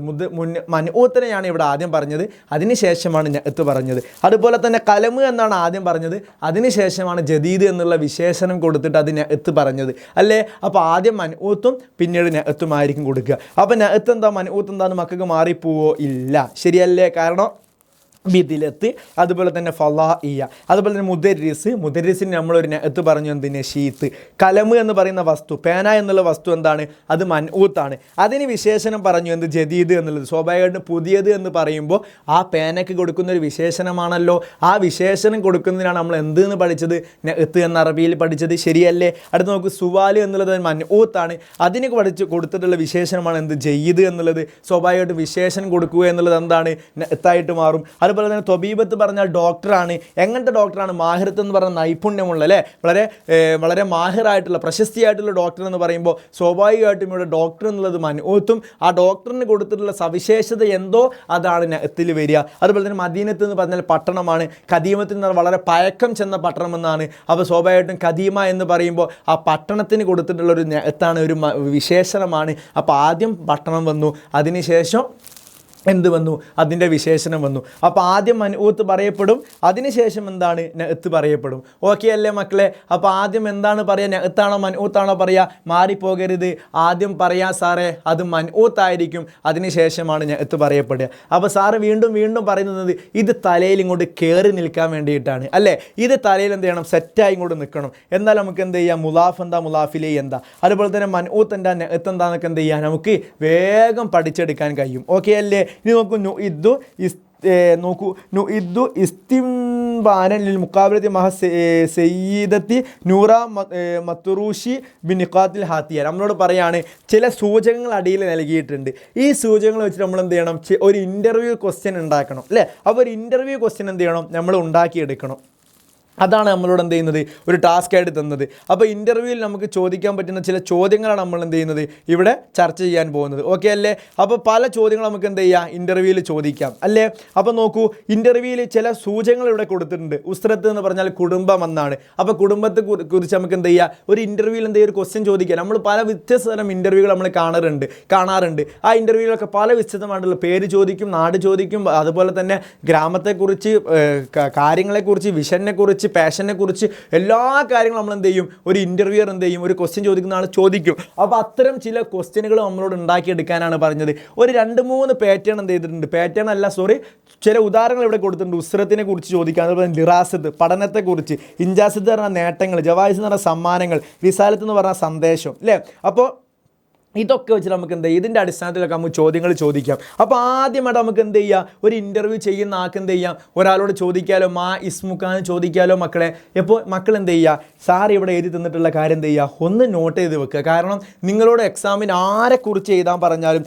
[SPEAKER 1] മൻഊത്തിനെയാണ് ഇവിടെ ആദ്യം പറഞ്ഞത്, അതിനുശേഷമാണ് നഅത്ത് പറഞ്ഞത്. അതുപോലെ തന്നെ കലമ് എന്നാണ് ആദ്യം പറഞ്ഞത്, അതിനുശേഷമാണ് ജദീദ് എന്നുള്ള വിശേഷണം കൊടുത്തിട്ട് അത് നഅത്ത് പറഞ്ഞത് അല്ലേ. അപ്പോൾ ആദ്യം മൻഊത്തും പിന്നീട് നഅത്തുമായിരിക്കും കൊടുക്കുക. അപ്പോൾ നഅത്ത് എന്താ, മൻഊത്ത് എന്താന്ന് മക്കൾക്ക് മാറിപ്പോവോ? ഇല്ല. ശരിയല്ലേ. കാരണം ബിദിലത്ത്, അതുപോലെ തന്നെ ഫലാഇയ, അതുപോലെ തന്നെ മുദരിസിന് നമ്മളൊരു നഅത്ത് പറഞ്ഞു, എന്ത്, നശീത്ത്. കലമ് എന്ന് പറയുന്ന വസ്തു, പേന എന്നുള്ള വസ്തു എന്താണ്, അത് മൻഊത്താണ്. അതിന് വിശേഷണം പറഞ്ഞു, എന്ത്, ജദീദ് എന്നുള്ളത്. സ്വാഭാവികമായിട്ടും പുതിയത് എന്ന് പറയുമ്പോൾ ആ പേനയ്ക്ക് കൊടുക്കുന്ന ഒരു വിശേഷണമാണല്ലോ. ആ വിശേഷണം കൊടുക്കുന്നതിനാണ് നമ്മൾ എന്ത് എന്ന് പഠിച്ചത്, നഅത്ത് എന്ന അറബിയിൽ പഠിച്ചത്. ശരിയല്ലേ. അടുത്ത് നോക്ക്, സുവാല് എന്നുള്ളത് മൻഊത്താണ്. അതിന് കൊടുത്തിട്ടുള്ള വിശേഷണമാണ് എന്ത്, ജയ്യിദ് എന്നുള്ളത്. സ്വാഭാവികമായിട്ടും വിശേഷണം കൊടുക്കുക എന്നുള്ളത് എന്താണ്, നഅത്തായിട്ട് മാറും. അതുപോലെ തന്നെ തൊബീബത്ത് പറഞ്ഞാൽ ഡോക്ടറാണ്. എങ്ങനത്തെ ഡോക്ടറാണ്? മാഹിറത്ത് എന്ന് പറഞ്ഞ നൈപുണ്യമുള്ള അല്ലേ, വളരെ മാഹിറായിട്ടുള്ള പ്രശസ്തിയായിട്ടുള്ള ഡോക്ടർ എന്ന് പറയുമ്പോൾ സ്വാഭാവികമായിട്ടും ഇവിടെ ഡോക്ടർ എന്നുള്ളത് മൻഊത്തും ആ ഡോക്ടറിന് കൊടുത്തിട്ടുള്ള സവിശേഷത എന്തോ അതാണ് നഅത്തിൽ വരിക. അതുപോലെ തന്നെ മദീനത്ത് എന്ന് പറഞ്ഞാൽ പട്ടണമാണ്. ഖദീമത്തിൽ നിന്ന് വളരെ പഴക്കം ചെന്ന പട്ടണം എന്നാണ്. അപ്പോൾ സ്വാഭാവികമായിട്ടും ഖദീമ എന്ന് പറയുമ്പോൾ ആ പട്ടണത്തിന് കൊടുത്തിട്ടുള്ളൊരു നഅത്താണ്, ഒരു വിശേഷണമാണ്. അപ്പോൾ ആദ്യം പട്ടണം വന്നു, അതിനുശേഷം എന്ത് വന്നു, അതിൻ്റെ വിശേഷണം വന്നു. അപ്പോൾ ആദ്യം മൻഊത്ത് പറയപ്പെടും, അതിനുശേഷം എന്താണ്, നഅത്ത് പറയപ്പെടും. ഓക്കെ അല്ലേ മക്കളെ. അപ്പോൾ ആദ്യം എന്താണ് പറയുക, നഅത്താണോ മൻഊത്താണോ പറയുക? മാറിപ്പോകരുത്. ആദ്യം പറയാം സാറേ, അത് മൻഊത്തായിരിക്കും, അതിനുശേഷമാണ് നഅത്ത് പറയപ്പെടുക. അപ്പോൾ സാറ് വീണ്ടും പറയുന്നത് ഇത് തലയിൽ ഇങ്ങോട്ട് കയറി നിൽക്കാൻ വേണ്ടിയിട്ടാണ് അല്ലേ. ഇത് തലയിൽ എന്ത് ചെയ്യണം, സെറ്റായി ഇങ്ങോട്ട് നിൽക്കണം. എന്നാൽ നമുക്ക് എന്ത് ചെയ്യാം, മുലാഫ് എന്താ, മുലാഫിലേ എന്താ, അതുപോലെ തന്നെ മൻഊത്ത് എന്താ, നഅത്ത് എന്താന്നൊക്കെ എന്ത് ചെയ്യാം, നമുക്ക് വേഗം പഠിച്ചെടുക്കാൻ കഴിയും. ഓക്കെ അല്ലേ. ഇനി നോക്കൂ, നുഇദ്ദു ഇസ്തിംബാനൻ ലിൽ മുഖാബലത്തി മഹ സയ്യിദത്തി നൂറ മത്തുറൂഷി ബിൻ നിഖാത്തിൽ ഹാത്തിയ. നമ്മളോട് പറയാണ് ചില സൂചകങ്ങൾ അടിയിൽ നൽകിയിട്ടുണ്ട്. ഈ സൂചകങ്ങൾ വെച്ചിട്ട് നമ്മൾ എന്ത് ചെയ്യണം, ഒരു ഇൻ്റർവ്യൂ ക്വസ്റ്റ്യൻ ഉണ്ടാക്കണം അല്ലേ. അപ്പോൾ ഒരു ഇൻ്റർവ്യൂ ക്വസ്റ്റ്യൻ എന്ത് ചെയ്യണം, നമ്മൾ ഉണ്ടാക്കിയെടുക്കണം. അതാണ് നമ്മളോട് എന്ത് ചെയ്യുന്നത്, ഒരു ടാസ്ക് ആയിട്ട് തന്നത്. അപ്പോൾ ഇൻ്റർവ്യൂവിൽ നമുക്ക് ചോദിക്കാൻ പറ്റുന്ന ചില ചോദ്യങ്ങളാണ് നമ്മൾ എന്ത് ചെയ്യുന്നത്, ഇവിടെ ചർച്ച ചെയ്യാൻ പോകുന്നത്. ഓക്കെ അല്ലേ. അപ്പോൾ പല ചോദ്യങ്ങൾ നമുക്ക് എന്ത് ചെയ്യാം, ഇൻ്റർവ്യൂവിൽ ചോദിക്കാം അല്ലേ. അപ്പോൾ നോക്കൂ, ഇൻ്റർവ്യൂവിൽ ചില സൂചകങ്ങൾ ഇവിടെ കൊടുത്തിട്ടുണ്ട്. ഉസ്രത്ത് എന്ന് പറഞ്ഞാൽ കുടുംബം എന്നാണ്. അപ്പോൾ കുടുംബത്തെ കുറിച്ച് നമുക്ക് എന്ത് ചെയ്യുക, ഒരു ഇൻ്റർവ്യൂവിൽ എന്ത് ചെയ്യുക, ഒരു ക്വസ്റ്റ്യൻ ചോദിക്കുക. നമ്മൾ പല വ്യത്യസ്ത തരം ഇൻ്റർവ്യൂകൾ നമ്മൾ കാണാറുണ്ട്. ആ ഇൻ്റർവ്യൂകളൊക്കെ പല വിശദമായിട്ടുള്ള പേര് ചോദിക്കും, നാട് ചോദിക്കും, അതുപോലെ തന്നെ ഗ്രാമത്തെക്കുറിച്ച്, കാര്യങ്ങളെക്കുറിച്ച്, വിഷനെക്കുറിച്ച്, പാഷനെ കുറിച്ച് എല്ലാ കാര്യങ്ങളും നമ്മൾ എന്ത് ചെയ്യും, ഒരു ഇൻ്റർവ്യൂവർ എന്ത് ചെയ്യും, ഒരു ക്വസ്റ്റ്യൻ ചോദിക്കുന്ന ആൾ ചോദിക്കും. അപ്പോൾ അത്തരം ചില ക്വസ്റ്റ്യനുകൾ നമ്മളോട് ഉണ്ടാക്കിയെടുക്കാനാണ് പറഞ്ഞത്. ഒരു 2-3 പാറ്റേൺ എന്ത് ചെയ്തിട്ടുണ്ട്, പാറ്റേൺ അല്ല സോറി, ചില ഉദാഹരണങ്ങൾ ഇവിടെ കൊടുത്തിട്ടുണ്ട്. ഉസ്രത്തിനെ കുറിച്ച് ചോദിക്കാം, അതുപോലെ ലിറാസത്ത് പഠനത്തെക്കുറിച്ച്, ഇൻജാസത്ത് എന്ന് പറഞ്ഞാൽ നേട്ടങ്ങൾ, ജവായിസ് എന്ന് പറഞ്ഞാൽ സമ്മാനങ്ങൾ, റിസാലത്ത് എന്ന് പറഞ്ഞാൽ സന്ദേശം അല്ലേ. അപ്പോൾ ഇതൊക്കെ വെച്ച് നമുക്ക് എന്ത് ചെയ്യും, ഇതിൻ്റെ അടിസ്ഥാനത്തിലൊക്കെ നമുക്ക് ചോദ്യങ്ങൾ ചോദിക്കാം. അപ്പോൾ ആദ്യമായിട്ട് നമുക്ക് എന്ത് ചെയ്യാം, ഒരു ഇൻ്റർവ്യൂ ചെയ്യുന്ന ആൾക്ക് എന്ത് ചെയ്യാം, ഒരാളോട് ചോദിക്കാലോ, മാ ഇസ്മുക്കാന്ന് ചോദിക്കാലോ മക്കളെ. എപ്പോൾ മക്കൾ എന്ത് ചെയ്യുക, സാർ ഇവിടെ എഴുതി തന്നിട്ടുള്ള കാര്യം എന്ത് ചെയ്യുക, ഒന്ന് നോട്ട് ചെയ്ത് വെക്കുക. കാരണം നിങ്ങളോട് എക്സാമിന് ആരെക്കുറിച്ച് എഴുതാൻ പറഞ്ഞാലും,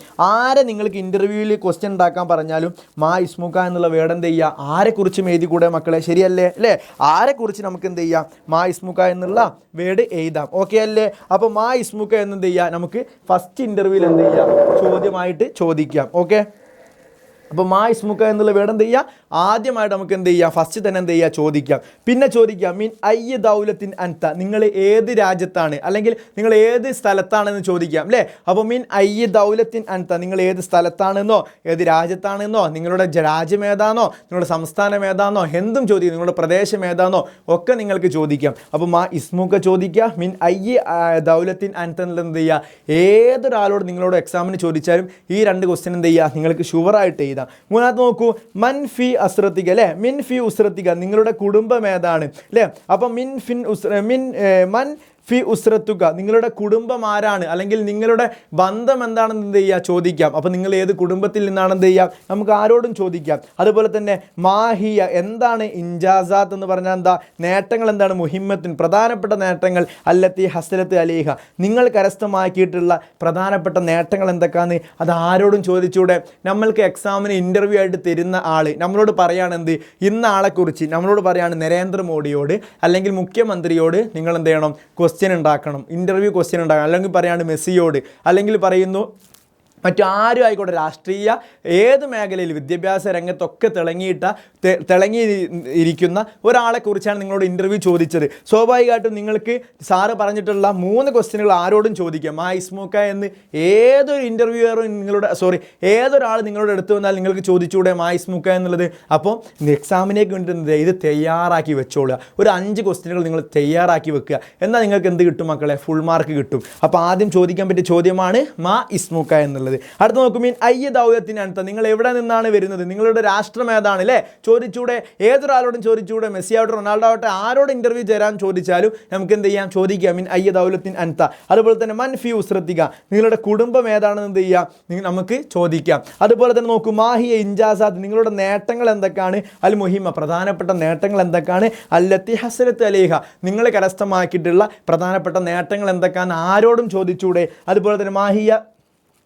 [SPEAKER 1] നിങ്ങൾക്ക് ഇൻ്റർവ്യൂവിൽ ക്വസ്റ്റ്യൻ ഉണ്ടാക്കാൻ പറഞ്ഞാലും മാ ഇസ്മുക്ക എന്നുള്ള വേർഡ് എന്ത് ചെയ്യുക, ആരെക്കുറിച്ചും എഴുതി കൂടെ മക്കളെ. ശരിയല്ലേ അല്ലേ. ആരെക്കുറിച്ച് നമുക്ക് എന്ത് ചെയ്യാം, മാ ഇസ്മുക്ക എന്നുള്ള വേർഡ് എഴുതാം. ഓക്കെ അല്ലേ. അപ്പോൾ മാ ഇസ്മുക്ക എന്ത് ചെയ്യുക, നമുക്ക് ഫസ്റ്റ് ഇൻ്റർവ്യൂവിൽ എന്ത് ചെയ്യുക, ചോദ്യമായിട്ട് ചോദിക്കാം. ഓക്കെ. അപ്പോൾ മാ ഇസ്മുക്ക എന്നുള്ള വേർഡ് എന്ത് ചെയ്യുക, ആദ്യമായിട്ട് നമുക്ക് എന്ത് ചെയ്യാം, ഫസ്റ്റ് തന്നെ എന്ത് ചെയ്യുക, ചോദിക്കാം. പിന്നെ ചോദിക്കാം മിൻ അയ്യ ദൗലത്തിൻ അൻത, നിങ്ങൾ ഏത് രാജ്യത്താണ് അല്ലെങ്കിൽ നിങ്ങൾ ഏത് സ്ഥലത്താണെന്ന് ചോദിക്കാം അല്ലേ. അപ്പോൾ മിൻ അയ്യ ദൗലത്തിൻ അൻത, നിങ്ങൾ ഏത് സ്ഥലത്താണെന്നോ ഏത് രാജ്യത്താണെന്നോ നിങ്ങളുടെ രാജ്യം ഏതാണോ നിങ്ങളുടെ സംസ്ഥാനം ഏതാണോ എന്തും ചോദിക്കാം, നിങ്ങളുടെ പ്രദേശം ഏതാണോ ഒക്കെ നിങ്ങൾക്ക് ചോദിക്കാം. അപ്പോൾ മാ ഇസ്മുക ചോദിക്കുക, മിൻ അയ്യ ദൗലത്തിൻ അൻത എന്നുള്ളത് എന്ത് ചെയ്യുക, ഏതൊരാളോട് നിങ്ങളോട് എക്സാമിന് ചോദിച്ചാലും ഈ രണ്ട് ക്വസ്റ്റ്യൻ എന്ത് ചെയ്യുക, നിങ്ങൾക്ക് ഷുവറായിട്ട് എഴുതാം. മൂന്നാമത് നോക്കൂ, മൻ ഫി അസ്രത്തിക അല്ലേ, മിൻ ഫി ഉസ്രത്തിക, നിങ്ങളുടെ കുടുംബം ഏതാണ് അല്ലേ. അപ്പം മൻ ഫി ഉസ്രത്തുക, നിങ്ങളുടെ കുടുംബം ആരാണ് അല്ലെങ്കിൽ നിങ്ങളുടെ ബന്ധം എന്താണെന്ന് എന്ത് ചെയ്യുക, ചോദിക്കാം. അപ്പോൾ നിങ്ങൾ ഏത് കുടുംബത്തിൽ നിന്നാണെന്ന് എന്ത് ചെയ്യാം, നമുക്ക് ആരോടും ചോദിക്കാം. അതുപോലെ തന്നെ മാഹിയ, എന്താണ് ഇൻജാസാത്ത് എന്ന് പറഞ്ഞാൽ എന്താ, നേട്ടങ്ങൾ എന്താണ്, മുഹിമ്മത്തിൻ, പ്രധാനപ്പെട്ട നേട്ടങ്ങൾ, അല്ലത്തി ഹസ്ലത്ത് അലീഹ, നിങ്ങൾ കരസ്ഥമാക്കിയിട്ടുള്ള പ്രധാനപ്പെട്ട നേട്ടങ്ങൾ എന്തൊക്കെയാണ്, അത് ആരോടും ചോദിച്ചൂടെ. നമ്മൾക്ക് എക്സാമിന് ഇൻ്റർവ്യൂ ആയിട്ട് തരുന്ന ആൾ നമ്മളോട് പറയുകയാണെന്ത്, ഇന്ന ആളെക്കുറിച്ച് നമ്മളോട് പറയുകയാണ് നരേന്ദ്രമോദിയോട് അല്ലെങ്കിൽ മുഖ്യമന്ത്രിയോട് നിങ്ങൾ എന്ത് ചെയ്യണം, ക്വസ്റ്റ്യൻ ഉണ്ടാക്കണം, ഇൻ്റർവ്യൂ ക്വസ്റ്റ്യൻ ഉണ്ടാക്കണം. അല്ലെങ്കിൽ പറയാണ് മെസ്സിയോട്, അല്ലെങ്കിൽ പറയുന്നു മറ്റാരും ആയിക്കോട്ടെ, രാഷ്ട്രീയ ഏത് മേഖലയിൽ വിദ്യാഭ്യാസ രംഗത്തൊക്കെ തിളങ്ങിയിരിക്കുന്ന ഒരാളെക്കുറിച്ചാണ് നിങ്ങളോട് ഇൻ്റർവ്യൂ ചോദിച്ചത്. സ്വാഭാവികമായിട്ടും നിങ്ങൾക്ക് സാറ് പറഞ്ഞിട്ടുള്ള 3 ക്വസ്റ്റ്യനുകൾ ആരോടും ചോദിക്കാം. ആ ഇസ്മുക്ക എന്ന് ഏതൊരു ഇൻ്റർവ്യൂവറും ഏതൊരാൾ നിങ്ങളോട് എടുത്തു വന്നാൽ നിങ്ങൾക്ക് ചോദിച്ചുകൂടെ മാ ഇസ്മുക്ക എന്നുള്ളത്. അപ്പോൾ എക്സാമിനേക്ക് വേണ്ടി ഇത് തയ്യാറാക്കി വെച്ചോളുക. ഒരു 5 ക്വസ്റ്റ്യനുകൾ നിങ്ങൾ തയ്യാറാക്കി വെക്കുക. എന്നാൽ നിങ്ങൾക്ക് എന്ത് കിട്ടും മക്കളെ, ഫുൾ മാർക്ക് കിട്ടും. അപ്പോൾ ആദ്യം ചോദിക്കാൻ പറ്റിയ ചോദ്യമാണ് മാ ഇസ്മുക്ക എന്നുള്ളത്. അടുത്ത നോക്കും, മീൻ അയ്യ ദൗലത്തിനടുത്ത, നിങ്ങൾ എവിടെ നിന്നാണ് വരുന്നത്, നിങ്ങളുടെ രാഷ്ട്രം ഏതാണ് അല്ലേ, ചോദിച്ചൂടെ. ഏതൊരാളോടും ചോദിച്ചൂടെ, മെസ്സി ആവട്ടെ റൊണാൾഡോ ആവട്ടെ ആരോട് ഇൻ്റർവ്യൂ തരാൻ ചോദിച്ചാലും നമുക്ക് എന്ത് ചെയ്യാം, ചോദിക്കാം. മീൻ അയ്യ ദൗലത്തിൻ അൻത. അതുപോലെ തന്നെ മൻ ഫി ഉസ്രത്തിക, നിങ്ങളുടെ കുടുംബം ഏതാണെന്ന് എന്ത് ചെയ്യാം, നമുക്ക് ചോദിക്കാം. അതുപോലെ തന്നെ നോക്കൂ, മാഹിയ ഇൻജാസാത്ത്, നിങ്ങളുടെ നേട്ടങ്ങൾ എന്തൊക്കെയാണ്, അൽ മുഹിമ, പ്രധാനപ്പെട്ട നേട്ടങ്ങൾ എന്തൊക്കെയാണ്, അല്ലത്തി ഹസ്രത്ത് അലീഹ, നിങ്ങൾ കരസ്ഥമാക്കിയിട്ടുള്ള പ്രധാനപ്പെട്ട നേട്ടങ്ങൾ എന്തൊക്കെയാണ് ആരോടും ചോദിച്ചൂടെ. അതുപോലെ തന്നെ മാഹിയ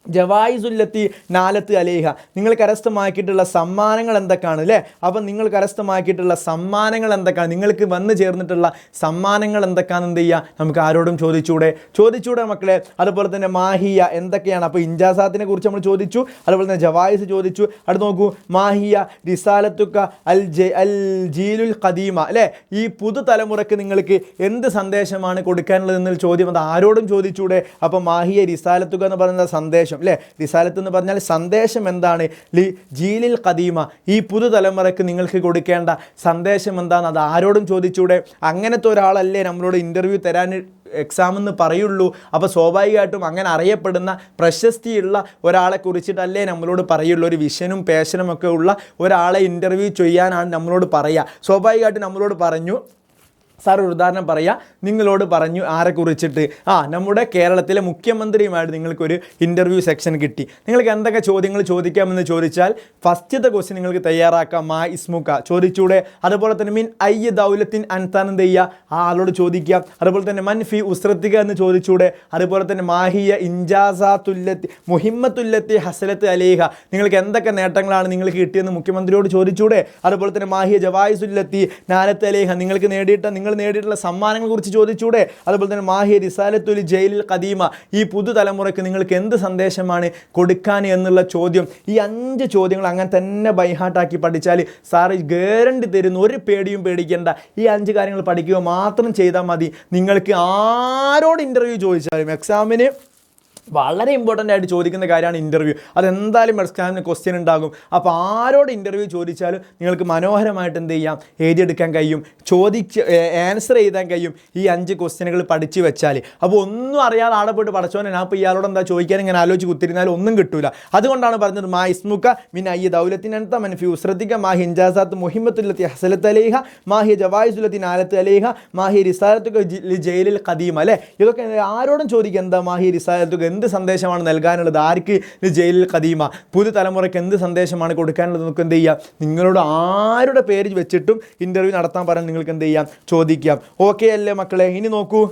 [SPEAKER 1] ജവായിസുല്ലത്തി നാലത്ത് അലേഹ, നിങ്ങൾ കരസ്ഥമാക്കിയിട്ടുള്ള സമ്മാനങ്ങൾ എന്തൊക്കെയാണ് അല്ലേ. അപ്പം നിങ്ങൾ കരസ്ഥമാക്കിയിട്ടുള്ള സമ്മാനങ്ങൾ എന്തൊക്കെയാണ്, നിങ്ങൾക്ക് വന്നു ചേർന്നിട്ടുള്ള സമ്മാനങ്ങൾ എന്തൊക്കെയാണെന്ന് എന്ത് ചെയ്യുക, നമുക്ക് ആരോടും ചോദിച്ചൂടെ മക്കളെ. അതുപോലെ തന്നെ മാഹിയ എന്തൊക്കെയാണ്, അപ്പോൾ ഇൻജാസാത്തിനെ കുറിച്ച് നമ്മൾ ചോദിച്ചു, അതുപോലെ തന്നെ ജവായിസ് ചോദിച്ചു. അടുത്ത് നോക്കൂ, മാഹിയ റിസാലത്തുക്ക അൽ ജീലുൽ ഖദീമ അല്ലേ, ഈ പുതുതലമുറയ്ക്ക് നിങ്ങൾക്ക് എന്ത് സന്ദേശമാണ് കൊടുക്കാനുള്ളത് എന്നൊരു ചോദ്യം, അത് ആരോടും ചോദിച്ചൂടെ. അപ്പോൾ മാഹിയ റിസാലത്തുക്ക എന്ന് പറയുന്ന സന്ദേശം അല്ലേ, റിസാലത്ത് എന്ന് പറഞ്ഞാൽ സന്ദേശം എന്താണ്, ജീലിൽ ഖദീമ, ഈ പുതുതലമുറയ്ക്ക് നിങ്ങൾക്ക് കൊടുക്കേണ്ട സന്ദേശം എന്താണ്, അത് ആരോടും ചോദിച്ചൂടെ. അങ്ങനത്തെ ഒരാളല്ലേ നമ്മളോട് ഇൻ്റർവ്യൂ തരാൻ എക്സാം എന്ന് പറയുള്ളൂ. അപ്പോൾ സ്വാഭാവികമായിട്ടും അങ്ങനെ അറിയപ്പെടുന്ന പ്രശസ്തിയുള്ള ഒരാളെ കുറിച്ചിട്ടല്ലേ നമ്മളോട് പറയുള്ളൂ. ഒരു വിഷനും പാഷനും ഒക്കെ ഉള്ള ഒരാളെ ഇൻ്റർവ്യൂ ചെയ്യാനാണ് നമ്മളോട് പറയുക. സ്വാഭാവികമായിട്ടും നമ്മളോട് പറഞ്ഞു, സാർ ഒരു ഉദാഹരണം പറയാം, നിങ്ങളോട് പറഞ്ഞു ആരെ കുറിച്ചിട്ട്, നമ്മുടെ കേരളത്തിലെ മുഖ്യമന്ത്രിയുമായിട്ട് നിങ്ങൾക്കൊരു ഇൻ്റർവ്യൂ സെക്ഷൻ കിട്ടി. നിങ്ങൾക്ക് എന്തൊക്കെ ചോദ്യങ്ങൾ ചോദിക്കാമെന്ന് ചോദിച്ചാൽ ഫസ്റ്റത്തെ ക്വസ്റ്റ്യൻ നിങ്ങൾക്ക് തയ്യാറാക്കാം, മാ ഇസ്മുക്ക ചോദിച്ചൂടെ. അതുപോലെ തന്നെ മിൻ അയ്യ ദൗലത്തിൻ അൻതാൻ എന്ത് ചെയ്യുക, ആ ആളോട് ചോദിക്കുക. അതുപോലെ തന്നെ മൻ ഫി ഉസ്രത്തിക എന്ന് ചോദിച്ചൂടെ. അതുപോലെ തന്നെ മാഹിയ ഇൻജാസാത്തുല്ലത്തി മുഹിമ്മത്തുല്ലത്തി ഹസലത്ത് അലേഹ, നിങ്ങൾക്ക് എന്തൊക്കെ നേട്ടങ്ങളാണ് നിങ്ങൾക്ക് കിട്ടിയെന്ന് മുഖ്യമന്ത്രിയോട് ചോദിച്ചൂടെ. അതുപോലെ തന്നെ മാഹിയ ജവായിസുല്ലത്തി നാലത്ത് അലേഹ, നിങ്ങൾക്ക് നേടിയിട്ടുള്ള സമ്മാനങ്ങളെ കുറിച്ച് ചോദിച്ചൂടെ. അതുപോലെ തന്നെ മാഹിയ റിസാലത്തുൽ ജയിലിൽ ഖദീമ, ഈ പുതുതലമുറയ്ക്ക് നിങ്ങൾക്ക് എന്ത് സന്ദേശമാണ് കൊടുക്കാൻ എന്നുള്ള ചോദ്യം. ഈ 5 ചോദ്യങ്ങൾ അങ്ങനെ തന്നെ ബൈഹാർട്ടാക്കി പഠിച്ചാൽ സാറ് ഗ്യാരണ്ടി തരുന്നു, ഒരു പേടിയും പേടിക്കേണ്ട. ഈ 5 കാര്യങ്ങൾ പഠിക്കുക മാത്രം ചെയ്താൽ മതി. നിങ്ങൾക്ക് ആരോട് ഇൻ്റർവ്യൂ ചോദിച്ചാലും എക്സാമിന് വളരെ ഇമ്പോർട്ടൻ്റ് ആയിട്ട് ചോദിക്കുന്ന കാര്യമാണ് ഇൻ്റർവ്യൂ. അതെന്തായാലും എക്സാമിന് ക്വസ്റ്റ്യൻ ഉണ്ടാകും. അപ്പോൾ ആരോട് ഇൻ്റർവ്യൂ ചോദിച്ചാലും നിങ്ങൾക്ക് മനോഹരമായിട്ട് എന്ത് ചെയ്യാം, എഴുതിയെടുക്കാൻ കഴിയും, ആൻസർ എഴുതാൻ കഴിയും ഈ 5 ക്വസ്റ്റ്യനുകൾ പഠിച്ച് വെച്ചാൽ. അപ്പോൾ ഒന്നും അറിയാതെ ആടെ പോയിട്ട് പഠിച്ചോനെ ഞാൻ ഇപ്പോൾ ഇയാളോട് എന്താ ചോദിക്കാൻ ഇങ്ങനെ ആലോചിച്ച് കുത്തിരുന്നാലും ഒന്നും കിട്ടൂല. അതുകൊണ്ടാണ് പറഞ്ഞത് മാ ഇസ്മുക്ക മിൻ അയ്യ ദൗലത്തിനൻത മൻ ഫി ഉസ്രത്തിക മാഹി ഇൻജാസാത്ത് മുഹിമ്മത്തുല്ലത്തി ഹസലത്ത് അലൈഹ മാഹി ജവായിസുല്ലത്തി നാലത്ത് അലൈഹ മാഹി റിസാലത്തുക ജയിലിൽ ഖദീമ അല്ലേ. ഇതൊക്കെ ആരോടും ചോദിക്കുക, എന്താ മാഹി റിസാലത്തുക, എന്ത് സന്ദേശമാണ് നൽകാനുള്ളത്, ആർക്ക് ജയിലിൽ ഖദീമ, പുതുതലമുറയ്ക്ക് എന്ത് സന്ദേശമാണ് കൊടുക്കാനുള്ളത്. നമുക്ക് എന്ത് ചെയ്യാം, നിങ്ങളോട് ആരുടെ പേര് വെച്ചിട്ടും ഇൻ്റർവ്യൂ നടത്താൻ പറയാൻ നിങ്ങൾക്ക് എന്ത് ചെയ്യാം, ചോദിക്കാം. ഓക്കെ അല്ലേ മക്കളെ. ഇനി നോക്കൂ,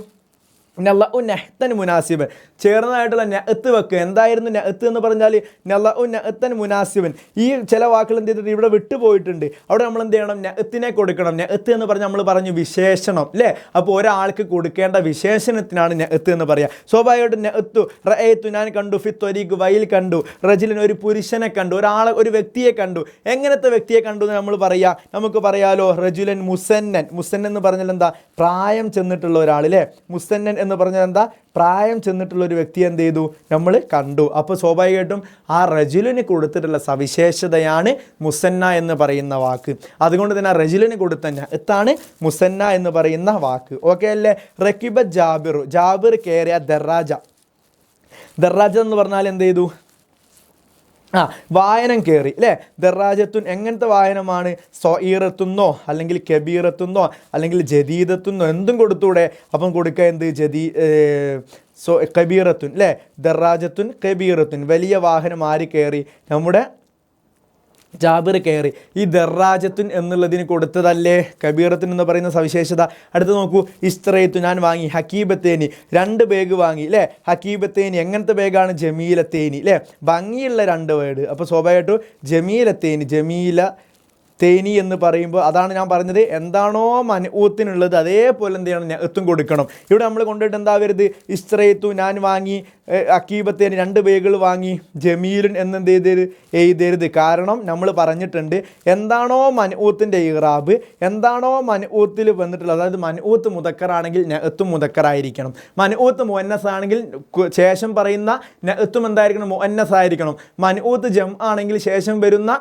[SPEAKER 1] നല്ലഉ നെഹ്തൻ മുനാസിബൻ, ചേർന്നതായിട്ടുള്ള നെഹത്ത് വെക്കുക. എന്തായിരുന്നു നെഹത്ത് എന്ന് പറഞ്ഞാൽ? നല്ലഉ നെഹത്തൻ മുനാസിബൻ. ഈ ചില വാക്കുകൾ എന്ത് ചെയ്തിട്ട് ഇവിടെ വിട്ടുപോയിട്ടുണ്ട്. അവിടെ നമ്മൾ എന്ത് ചെയ്യണം? നെഹത്തിനെ കൊടുക്കണം. നെഹത്ത് എന്ന് പറഞ്ഞാൽ നമ്മൾ പറഞ്ഞു വിശേഷണം അല്ലേ? അപ്പോൾ ഒരാൾക്ക് കൊടുക്കേണ്ട വിശേഷണത്തിനാണ് നെഹത്ത് എന്ന് പറയുക. സ്വാഭാവികമായിട്ടും നെഹത്തു റഅയ്തു, ഞാൻ കണ്ടു, ഫി ത്വരീഖ്, വഴിയിൽ കണ്ടു, റജുലിൻ, ഒരു പുരുഷനെ കണ്ടു, ഒരാളെ, ഒരു വ്യക്തിയെ കണ്ടു. എങ്ങനത്തെ വ്യക്തിയെ കണ്ടു എന്ന് നമ്മൾ പറയുക? നമുക്ക് പറയാലോ റജുലൻ മുസന്നൻ. മുസന്നൻ എന്ന് പറഞ്ഞാൽ എന്താ? പ്രായം ചെന്നിട്ടുള്ള ഒരാൾ അല്ലേ? മുസന്നൻ എന്ന് പറഞ്ഞാൽ എന്താ? പ്രായം ചെന്നിട്ടുള്ള ഒരു വ്യക്തിയെ എന്ത് ചെയ്തു? നമ്മൾ കണ്ടു. അപ്പോൾ സ്വാഭാവികമായിട്ടും ആ റജുലിന് കൊടുത്തിട്ടുള്ള സവിശേഷതയാണ് മുസന്ന എന്ന് പറയുന്ന വാക്ക്. അതുകൊണ്ട് തന്നെ ആ റജുലിന് കൊടുത്ത നെഹത്താണ് മുസന്ന എന്ന് പറയുന്ന വാക്ക്. ഓക്കെ അല്ലേ? റക്കിബ ജാബിറു, ജാബിർ കയറിയ ദറാജ. ദറാജ എന്ന് പറഞ്ഞാൽ എന്ത് ചെയ്തു? വായനം കയറി അല്ലേ? ദറാജത്തുൻ എങ്ങനത്തെ വായനമാണ്? സൊഈറത്തുന്നോ അല്ലെങ്കിൽ കബീറത്തുന്നോ അല്ലെങ്കിൽ ജദീദത്തുന്നോ എന്തും കൊടുത്തൂടെ? അപ്പം കൊടുക്കുക എന്ത്? കബീറത്തുൻ അല്ലേ? ദറാജത്തുൻ കബീറത്തുൻ, വലിയ വാഹനം ആര് കയറി? നമ്മുടെ ജാബിർ കയറി. ഈ ദറാജത്തുൻ എന്നുള്ളതിന് കൊടുത്തതല്ലേ കബീറത്തുൻ എന്ന് പറയുന്ന സവിശേഷത. അടുത്ത് നോക്കൂ, ഇസ്ത്രയത്തു, ഞാൻ വാങ്ങി, ഹക്കീബത്തേനി, 2 ബാഗ് വാങ്ങി അല്ലേ? ഹക്കീബത്തേനി എങ്ങനത്തെ ബാഗാണ്? ജമീലത്തേനി അല്ലേ? ഭംഗിയുള്ള 2 വേർഡ്. അപ്പോൾ സ്വാഭാവികമായിട്ടും ജമീലത്തേനി, ജമീല തേനി എന്ന് പറയുമ്പോൾ അതാണ് ഞാൻ പറഞ്ഞത്, എന്താണോ മനൂത്തിനുള്ളത് അതേപോലെ എന്ത് ചെയ്യണം? നെഹത്തും കൊടുക്കണം. ഇവിടെ നമ്മൾ കൊണ്ടുപോയിട്ട് എന്താ വരുത്? ഇസ്ത്രയത്തു, ഞാൻ വാങ്ങി, അക്കീബത്തേന് 2 ബാഗുകൾ വാങ്ങി, ജമീലുൻ എന്നെന്ത് എഴുതരുത്. കാരണം നമ്മൾ പറഞ്ഞിട്ടുണ്ട് എന്താണോ മനൂത്തിൻ്റെ ഇറാബ്, എന്താണോ മനൂത്തിൽ വന്നിട്ടുള്ളത്, അതായത് മനൂത്ത് മുദക്കറാണെങ്കിൽ നെഹത്തും മുദക്കറായിരിക്കണം. മനൂത്ത് മുഅന്നസ് ആണെങ്കിൽ ശേഷം പറയുന്ന നെഹത്തും എന്തായിരിക്കണം? മുഅന്നസ് ആയിരിക്കണം. മനൂത്ത് ജം ആണെങ്കിൽ ശേഷം വരുന്ന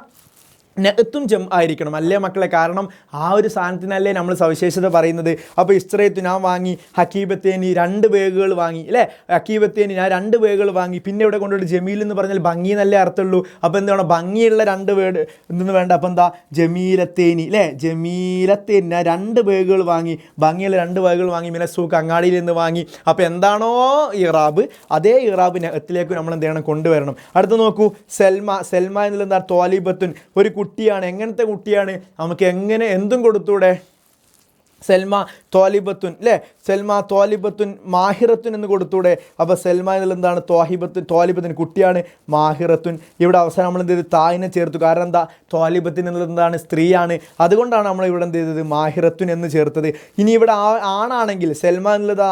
[SPEAKER 1] നെഹത്തും ജം ആയിരിക്കണം അല്ലേ മക്കളെ? കാരണം ആ ഒരു സാധനത്തിനല്ലേ നമ്മൾ സവിശേഷത പറയുന്നത്. അപ്പോൾ ഇസ്ത്രയത്തു, ഞാൻ വാങ്ങി, ഹക്കീബത്തേനി 2 ബാഗുകൾ വാങ്ങി അല്ലേ? ഹക്കീബത്തേനി ഞാൻ 2 ബാഗുകൾ വാങ്ങി. പിന്നെ ഇവിടെ കൊണ്ടുപോയിട്ട് ജമീൽ എന്ന് പറഞ്ഞാൽ ഭംഗി എന്നല്ലേ അർത്ഥമുള്ളൂ. അപ്പോൾ എന്താണ്? ഭംഗിയുള്ള 2 വേർഡ് എന്തെന്ന് വേണ്ട. അപ്പോൾ എന്താ? ജമീലത്തേനി അല്ലേ? ജമീലത്തേനി ഞാൻ 2 ബാഗുകൾ വാങ്ങി, ഭംഗിയുള്ള 2 ബാഗുകൾ വാങ്ങി, മിനസൂക്ക്, അങ്ങാടിയിൽ നിന്ന് വാങ്ങി. അപ്പോൾ എന്താണോ ഇറാബ് അതേ ഇറാബ് നെഹത്തിലേക്ക് നമ്മൾ എന്ത് ചെയ്യണം? കൊണ്ടുവരണം. അടുത്ത് നോക്കൂ, സെൽമ. സെൽമ എന്നുള്ളത് എന്താ? ത്വാലിബത്തുൻ, ഒരു കുട്ടിയാണ്. എങ്ങനത്തെ കുട്ടിയാണ്? നമുക്ക് എങ്ങനെ എന്തും കൊടുത്തൂടെ? സെൽമ ത്വാലിബത്തുൻ അല്ലേ? സെൽമ ത്വാലിബത്തുൻ മാഹിറത്തുൻ എന്ന് കൊടുത്തൂടെ? അപ്പോൾ സെൽമ എന്നുള്ള എന്താണ്? ത്വാലിബത്തുൻ കുട്ടിയാണ്, മാഹിറത്തുൻ. ഇവിടെ അവസാനം നമ്മൾ എന്ത് ചെയ്ത്? തായിനെ ചേർത്തു. കാരണം എന്താ? ത്വാലിബത്തിൻ എന്നുള്ളത് എന്താണ്? സ്ത്രീയാണ്. അതുകൊണ്ടാണ് നമ്മൾ ഇവിടെ എന്ത് ചെയ്തത്? മാഹിറത്തുൻ എന്ന് ചേർത്തത്. ഇനി ഇവിടെ ആണാണെങ്കിൽ, സെൽമ എന്നുള്ളത്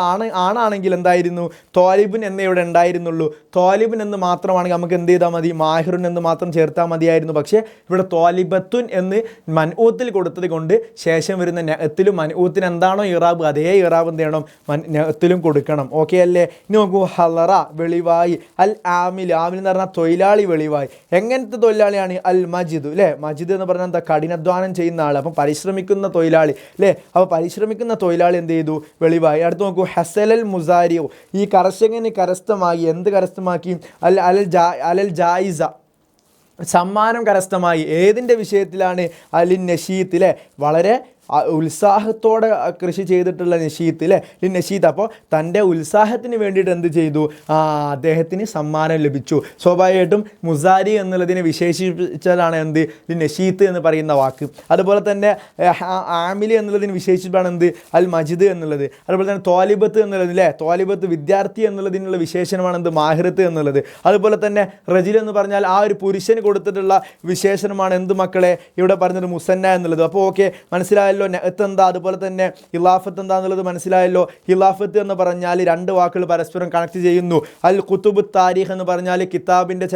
[SPEAKER 1] ആണാണെങ്കിൽ എന്തായിരുന്നു? ത്വാലിബുൻ എന്നേ ഇവിടെ ഉണ്ടായിരുന്നുള്ളൂ. ത്വാലിബുൻ എന്ന് മാത്രമാണെങ്കിൽ നമുക്ക് എന്ത് ചെയ്താൽ മതി? മാഹിറുൻ എന്ന് മാത്രം ചേർത്താൽ മതിയായിരുന്നു. പക്ഷേ ഇവിടെ ത്വാലിബത്തുൻ എന്ന് മനൂത്തിൽ കൊടുത്തത് കൊണ്ട് ശേഷം വരുന്ന നെഹത്തിലും മനൂത്തിന് എന്താണോ ഇറാബ് അതേ ഇറാബ് എന്ത് ചെയ്യണം? നെഹത്തിലും കൊടുക്കണം. ഓക്കെ അല്ലേ? ഇനി നോക്കൂ, ഹലറ വെളിവായി, അൽ ആമിൽ, ആമിൽ എന്ന് പറഞ്ഞാൽ തൊഴിലാളി വെളിവായി. എങ്ങനത്തെ തൊഴിലാളിയാണ്? അൽ മജിദ് അല്ലേ? മജിദ് എന്ന് പറഞ്ഞാൽ എന്താ? കഠിനാധ്വാനം ചെയ്യുന്ന ആൾ. അപ്പം പരിശ്രമിക്കുന്ന തൊഴിലാളി അല്ലേ? അപ്പോൾ പരിശ്രമിക്കുന്ന തൊഴിലാളി എന്ത് ചെയ്തു? വെളിവായി. അടുത്ത് നോക്കൂ, ഹസലൽ മുസാരിയോ, ഈ കർഷകന് കരസ്ഥമായി. എന്ത് കരസ്ഥമാക്കി? അലൽ ജായിസ, സമ്മാനം കരസ്ഥമായി. ഏതിൻ്റെ വിഷയത്തിലാണ്? അലിൻ നഷീത്ത് അല്ലേ? വളരെ ഉത്സാഹത്തോടെ കൃഷി ചെയ്തിട്ടുള്ള നഷീത്ത് അല്ലേ? നഷീത്ത്. അപ്പോൾ തൻ്റെ ഉത്സാഹത്തിന് വേണ്ടിയിട്ട് എന്ത് ചെയ്തു? അദ്ദേഹത്തിന് സമ്മാനം ലഭിച്ചു. സ്വാഭാവികമായിട്ടും മുസാരി എന്നുള്ളതിനെ വിശേഷിപ്പിച്ചതാണ് എന്ത്? നഷീത്ത് എന്ന് പറയുന്ന വാക്ക്. അതുപോലെ തന്നെ ആമിലി എന്നുള്ളതിന് വിശേഷിപ്പാണ് എന്ത്? അൽ മജിദ് എന്നുള്ളത്. അതുപോലെ തന്നെ ത്വാലിബത്ത് എന്നുള്ളത് അല്ലേ? ത്വാലിബത്ത് വിദ്യാർത്ഥി എന്നുള്ളതിനുള്ള വിശേഷണമാണ് എന്ത്? മാഹിറത്ത് എന്നുള്ളത്. അതുപോലെ തന്നെ റജിൽ എന്ന് പറഞ്ഞാൽ ആ ഒരു പുരുഷന് കൊടുത്തിട്ടുള്ള വിശേഷണമാണ് എന്ത് മക്കളെ? ഇവിടെ പറഞ്ഞത് മുസന്ന എന്നുള്ളത്. അപ്പോൾ ഓക്കെ, മനസ്സിലായ നെഹത്ത് എന്താ? അതുപോലെ തന്നെ ഹിലാഫത്ത് എന്താന്നുള്ളത് മനസ്സിലായല്ലോ. ഹിലാഫത്ത് എന്ന് പറഞ്ഞാൽ 2 വാക്കുകൾ പരസ്പരം കണക്ട് ചെയ്യുന്നു. അൽ കുത്തുബ് താരിഖ് എന്ന് പറഞ്ഞാൽ കിതാബിൻ്റെ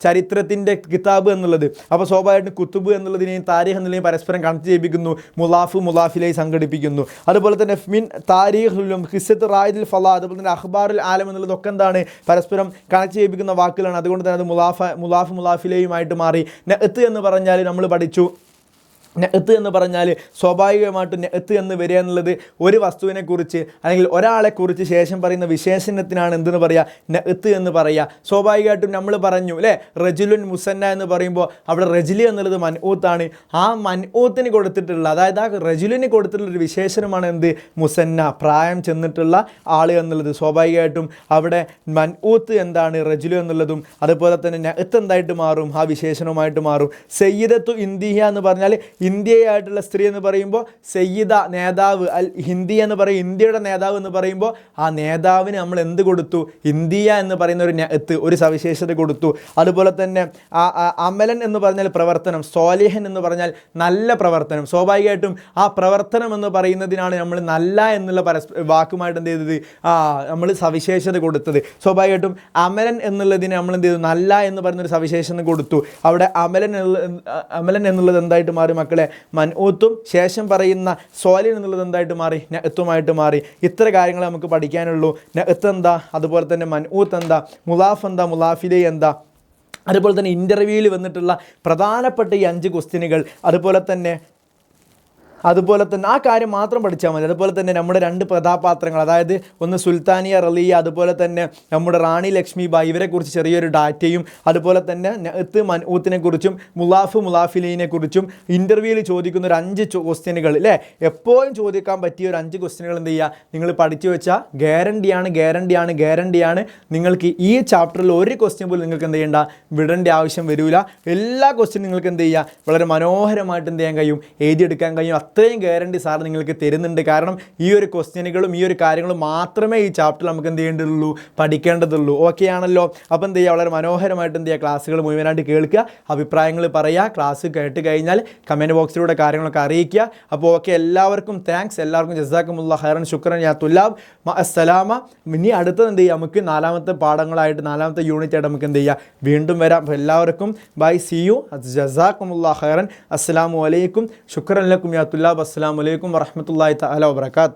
[SPEAKER 1] ചരിത്രത്തിൻ്റെ കിതാബ് എന്നുള്ളത്. അപ്പോൾ സ്വാഭാവികമായിട്ടും കുത്തുബ് എന്നുള്ളതിനെയും താരിഖ് എന്നുള്ളതിനെയും പരസ്പരം കണക്ട് ചെയ്യിപ്പിക്കുന്നു. മുലാഫിലേക്ക് സംഘടിപ്പിക്കുന്നു. അതുപോലെ തന്നെ മിൻ താരിഖുലും ഖിസ്സത്ത് റായിദുൽ ഫലാ, അതുപോലെ തന്നെ അഖ്ബാറുൽ ആലം എന്നുള്ളതൊക്കെ എന്താണ്? പരസ്പരം കണക്ട് ചെയ്യിപ്പിക്കുന്ന വാക്കുകളാണ്. അതുകൊണ്ട് തന്നെ അത് മുലാഫിലെയുമായിട്ട് മാറി. നെഹത്ത് എന്ന് പറഞ്ഞാൽ നമ്മൾ പഠിച്ചു, നെഹത്ത് എന്ന് പറഞ്ഞാൽ സ്വാഭാവികമായിട്ടും നെഹത്ത് എന്ന് വരിക എന്നുള്ളത് ഒരു വസ്തുവിനെക്കുറിച്ച് അല്ലെങ്കിൽ ഒരാളെക്കുറിച്ച് ശേഷം പറയുന്ന വിശേഷണത്തിനാണ് എന്തെന്ന് പറയുക? നെഹത്ത് എന്ന് പറയുക. സ്വാഭാവികമായിട്ടും നമ്മൾ പറഞ്ഞു അല്ലേ? റജുലുൻ മുസന്ന എന്ന് പറയുമ്പോൾ അവിടെ റജുലി എന്നുള്ളത് മനൂത്താണ്. ആ മനൂത്തിന് കൊടുത്തിട്ടുള്ള, അതായത് ആ റജുലിന് കൊടുത്തിട്ടുള്ളൊരു വിശേഷണമാണ് എന്ത്? മുസന്ന, പ്രായം ചെന്നിട്ടുള്ള ആൾ എന്നുള്ളത്. സ്വാഭാവികമായിട്ടും അവിടെ മനൂത്ത് എന്താണ്? റജുലു എന്നുള്ളതും അതുപോലെ തന്നെ നെഹത്ത് എന്തായിട്ട് മാറും? ആ വിശേഷണവുമായിട്ട് മാറും. സയ്യിദത്തു ഇന്ദിഹ എന്ന് പറഞ്ഞാൽ ഇന്ത്യയായിട്ടുള്ള സ്ത്രീ എന്ന് പറയുമ്പോൾ സയ്യിദ നേതാവ്, അൽ ഹിന്ദി എന്ന് പറയും, ഇന്ത്യയുടെ നേതാവ് എന്ന് പറയുമ്പോൾ ആ നേതാവിന് നമ്മൾ എന്ത് കൊടുത്തു? ഇന്ത്യ എന്ന് പറയുന്ന ഒരു ഒരു സവിശേഷത കൊടുത്തു. അതുപോലെ തന്നെ അമലൻ എന്ന് പറഞ്ഞാൽ പ്രവർത്തനം, സ്വാലിഹൻ എന്ന് പറഞ്ഞാൽ നല്ല പ്രവർത്തനം. സ്വാഭാവികമായിട്ടും ആ പ്രവർത്തനം എന്ന് പറയുന്നതിനാണ് നമ്മൾ നല്ല എന്നുള്ള വാക്കുമായിട്ട് എന്ത് ചെയ്തത്? നമ്മൾ സവിശേഷത കൊടുത്തത്. സ്വാഭാവികമായിട്ടും അമലൻ എന്നുള്ളതിന് നമ്മൾ എന്ത് ചെയ്തു? നല്ല എന്ന് പറയുന്നൊരു സവിശേഷത കൊടുത്തു. അവിടെ അമലൻ എന്നുള്ളത് എന്തായിട്ട് മാറി മക്കളെ? മൻഊത്തും ശേഷം പറയുന്ന സ്വാലിൻ എന്നുള്ളത് എന്തായിട്ട് മാറി? നഅത്തുമായിട്ട് മാറി. ഇത്ര കാര്യങ്ങൾ നമുക്ക് പഠിക്കാനുള്ളൂ. നഅത്ത് എന്താ, അതുപോലെ തന്നെ മൻഊത്ത് എന്താ, മുലാഫ് എന്താ, മുലാഫിലൈ എന്താ, അതുപോലെ തന്നെ ഇൻ്റർവ്യൂവിൽ വന്നിട്ടുള്ള പ്രധാനപ്പെട്ട ഈ 5 ക്വസ്റ്റ്യനുകൾ, അതുപോലെ തന്നെ ആ കാര്യം മാത്രം പഠിച്ചാൽ മതി. അതുപോലെ തന്നെ നമ്മുടെ 2 കഥാപാത്രങ്ങൾ, അതായത് ഒന്ന് സുൽത്താനിയ റലിയ, അതുപോലെ തന്നെ നമ്മുടെ റാണി ലക്ഷ്മിബായി, ഇവരെക്കുറിച്ച് ചെറിയൊരു ഡാറ്റയും, അതുപോലെ തന്നെ നഅത്ത് മൻഊത്തിനെ കുറിച്ചും മുലാഫ് മുലാഫിലിനെ കുറിച്ചും ഇൻ്റർവ്യൂവിൽ ചോദിക്കുന്ന ഒരു 5 ക്വസ്റ്റ്യനുകൾ അല്ലേ, എപ്പോഴും ചോദിക്കാൻ പറ്റിയ ഒരു 5 ക്വസ്റ്റ്യനുകൾ എന്ത് ചെയ്യുക? നിങ്ങൾ പഠിച്ചു വെച്ചാൽ ഗ്യാരണ്ടിയാണ് നിങ്ങൾക്ക് ഈ ചാപ്റ്ററിൽ ഒരു ക്വസ്റ്റ്യൻ പോലും നിങ്ങൾക്ക് എന്ത് ചെയ്യേണ്ട, വിടേണ്ട ആവശ്യം വരില്ല. എല്ലാ ക്വസ്റ്റ്യനും നിങ്ങൾക്ക് എന്ത് ചെയ്യുക? വളരെ മനോഹരമായിട്ട് എന്ത് ചെയ്യാൻ കഴിയും? എഴുതിയെടുക്കാൻ കഴിയും. അത്രയും ഗ്യാരണ്ടി സാർ നിങ്ങൾക്ക് തരുന്നുണ്ട്. കാരണം ഈ ഒരു ക്വസ്റ്റ്യനുകളും ഈ ഒരു കാര്യങ്ങളും മാത്രമേ ഈ ചാപ്റ്ററിൽ നമുക്ക് എന്ത് ചെയ്യേണ്ടതുള്ളൂ, പഠിക്കേണ്ടതുള്ളൂ. ഓക്കെ ആണല്ലോ? അപ്പോൾ എന്ത് ചെയ്യുക? വളരെ മനോഹരമായിട്ട് എന്ത് ചെയ്യുക? ക്ലാസ്സുകൾ മുഴുവനായിട്ട് കേൾക്കുക, അഭിപ്രായങ്ങൾ പറയുക, ക്ലാസ് കേട്ട് കഴിഞ്ഞാൽ കമൻറ്റ് ബോക്സിലൂടെ കാര്യങ്ങളൊക്കെ അറിയിക്കുക. അപ്പോൾ ഓക്കെ, എല്ലാവർക്കും താങ്ക്സ്, എല്ലാവർക്കും ജസാക്കുമുല്ലാഹ് ഖൈറൻ, ശുക്രൻ യാ തുല്ലാബ്, അസ്സലാമ. ഇനി അടുത്തത് എന്ത് ചെയ്യുക? നമുക്ക് 4ാമത്തെ പാഠങ്ങളായിട്ട് 4ാമത്തെ യൂണിറ്റ് ആയിട്ട് നമുക്ക് എന്ത് ചെയ്യുക? വീണ്ടും വരാം. അപ്പോൾ എല്ലാവർക്കും ബൈ, സി യു, ജസാക്കുമുല്ലാഹ് ഖൈറൻ, അസ്സലാമു അലൈക്കും, ശുക്രൻ ലക്കും യാ തുല്ലാബ്. അസ്സലാമു അലൈക്കും വറഹ്മത്തുള്ളാഹി തആല വബറകാതുഹു.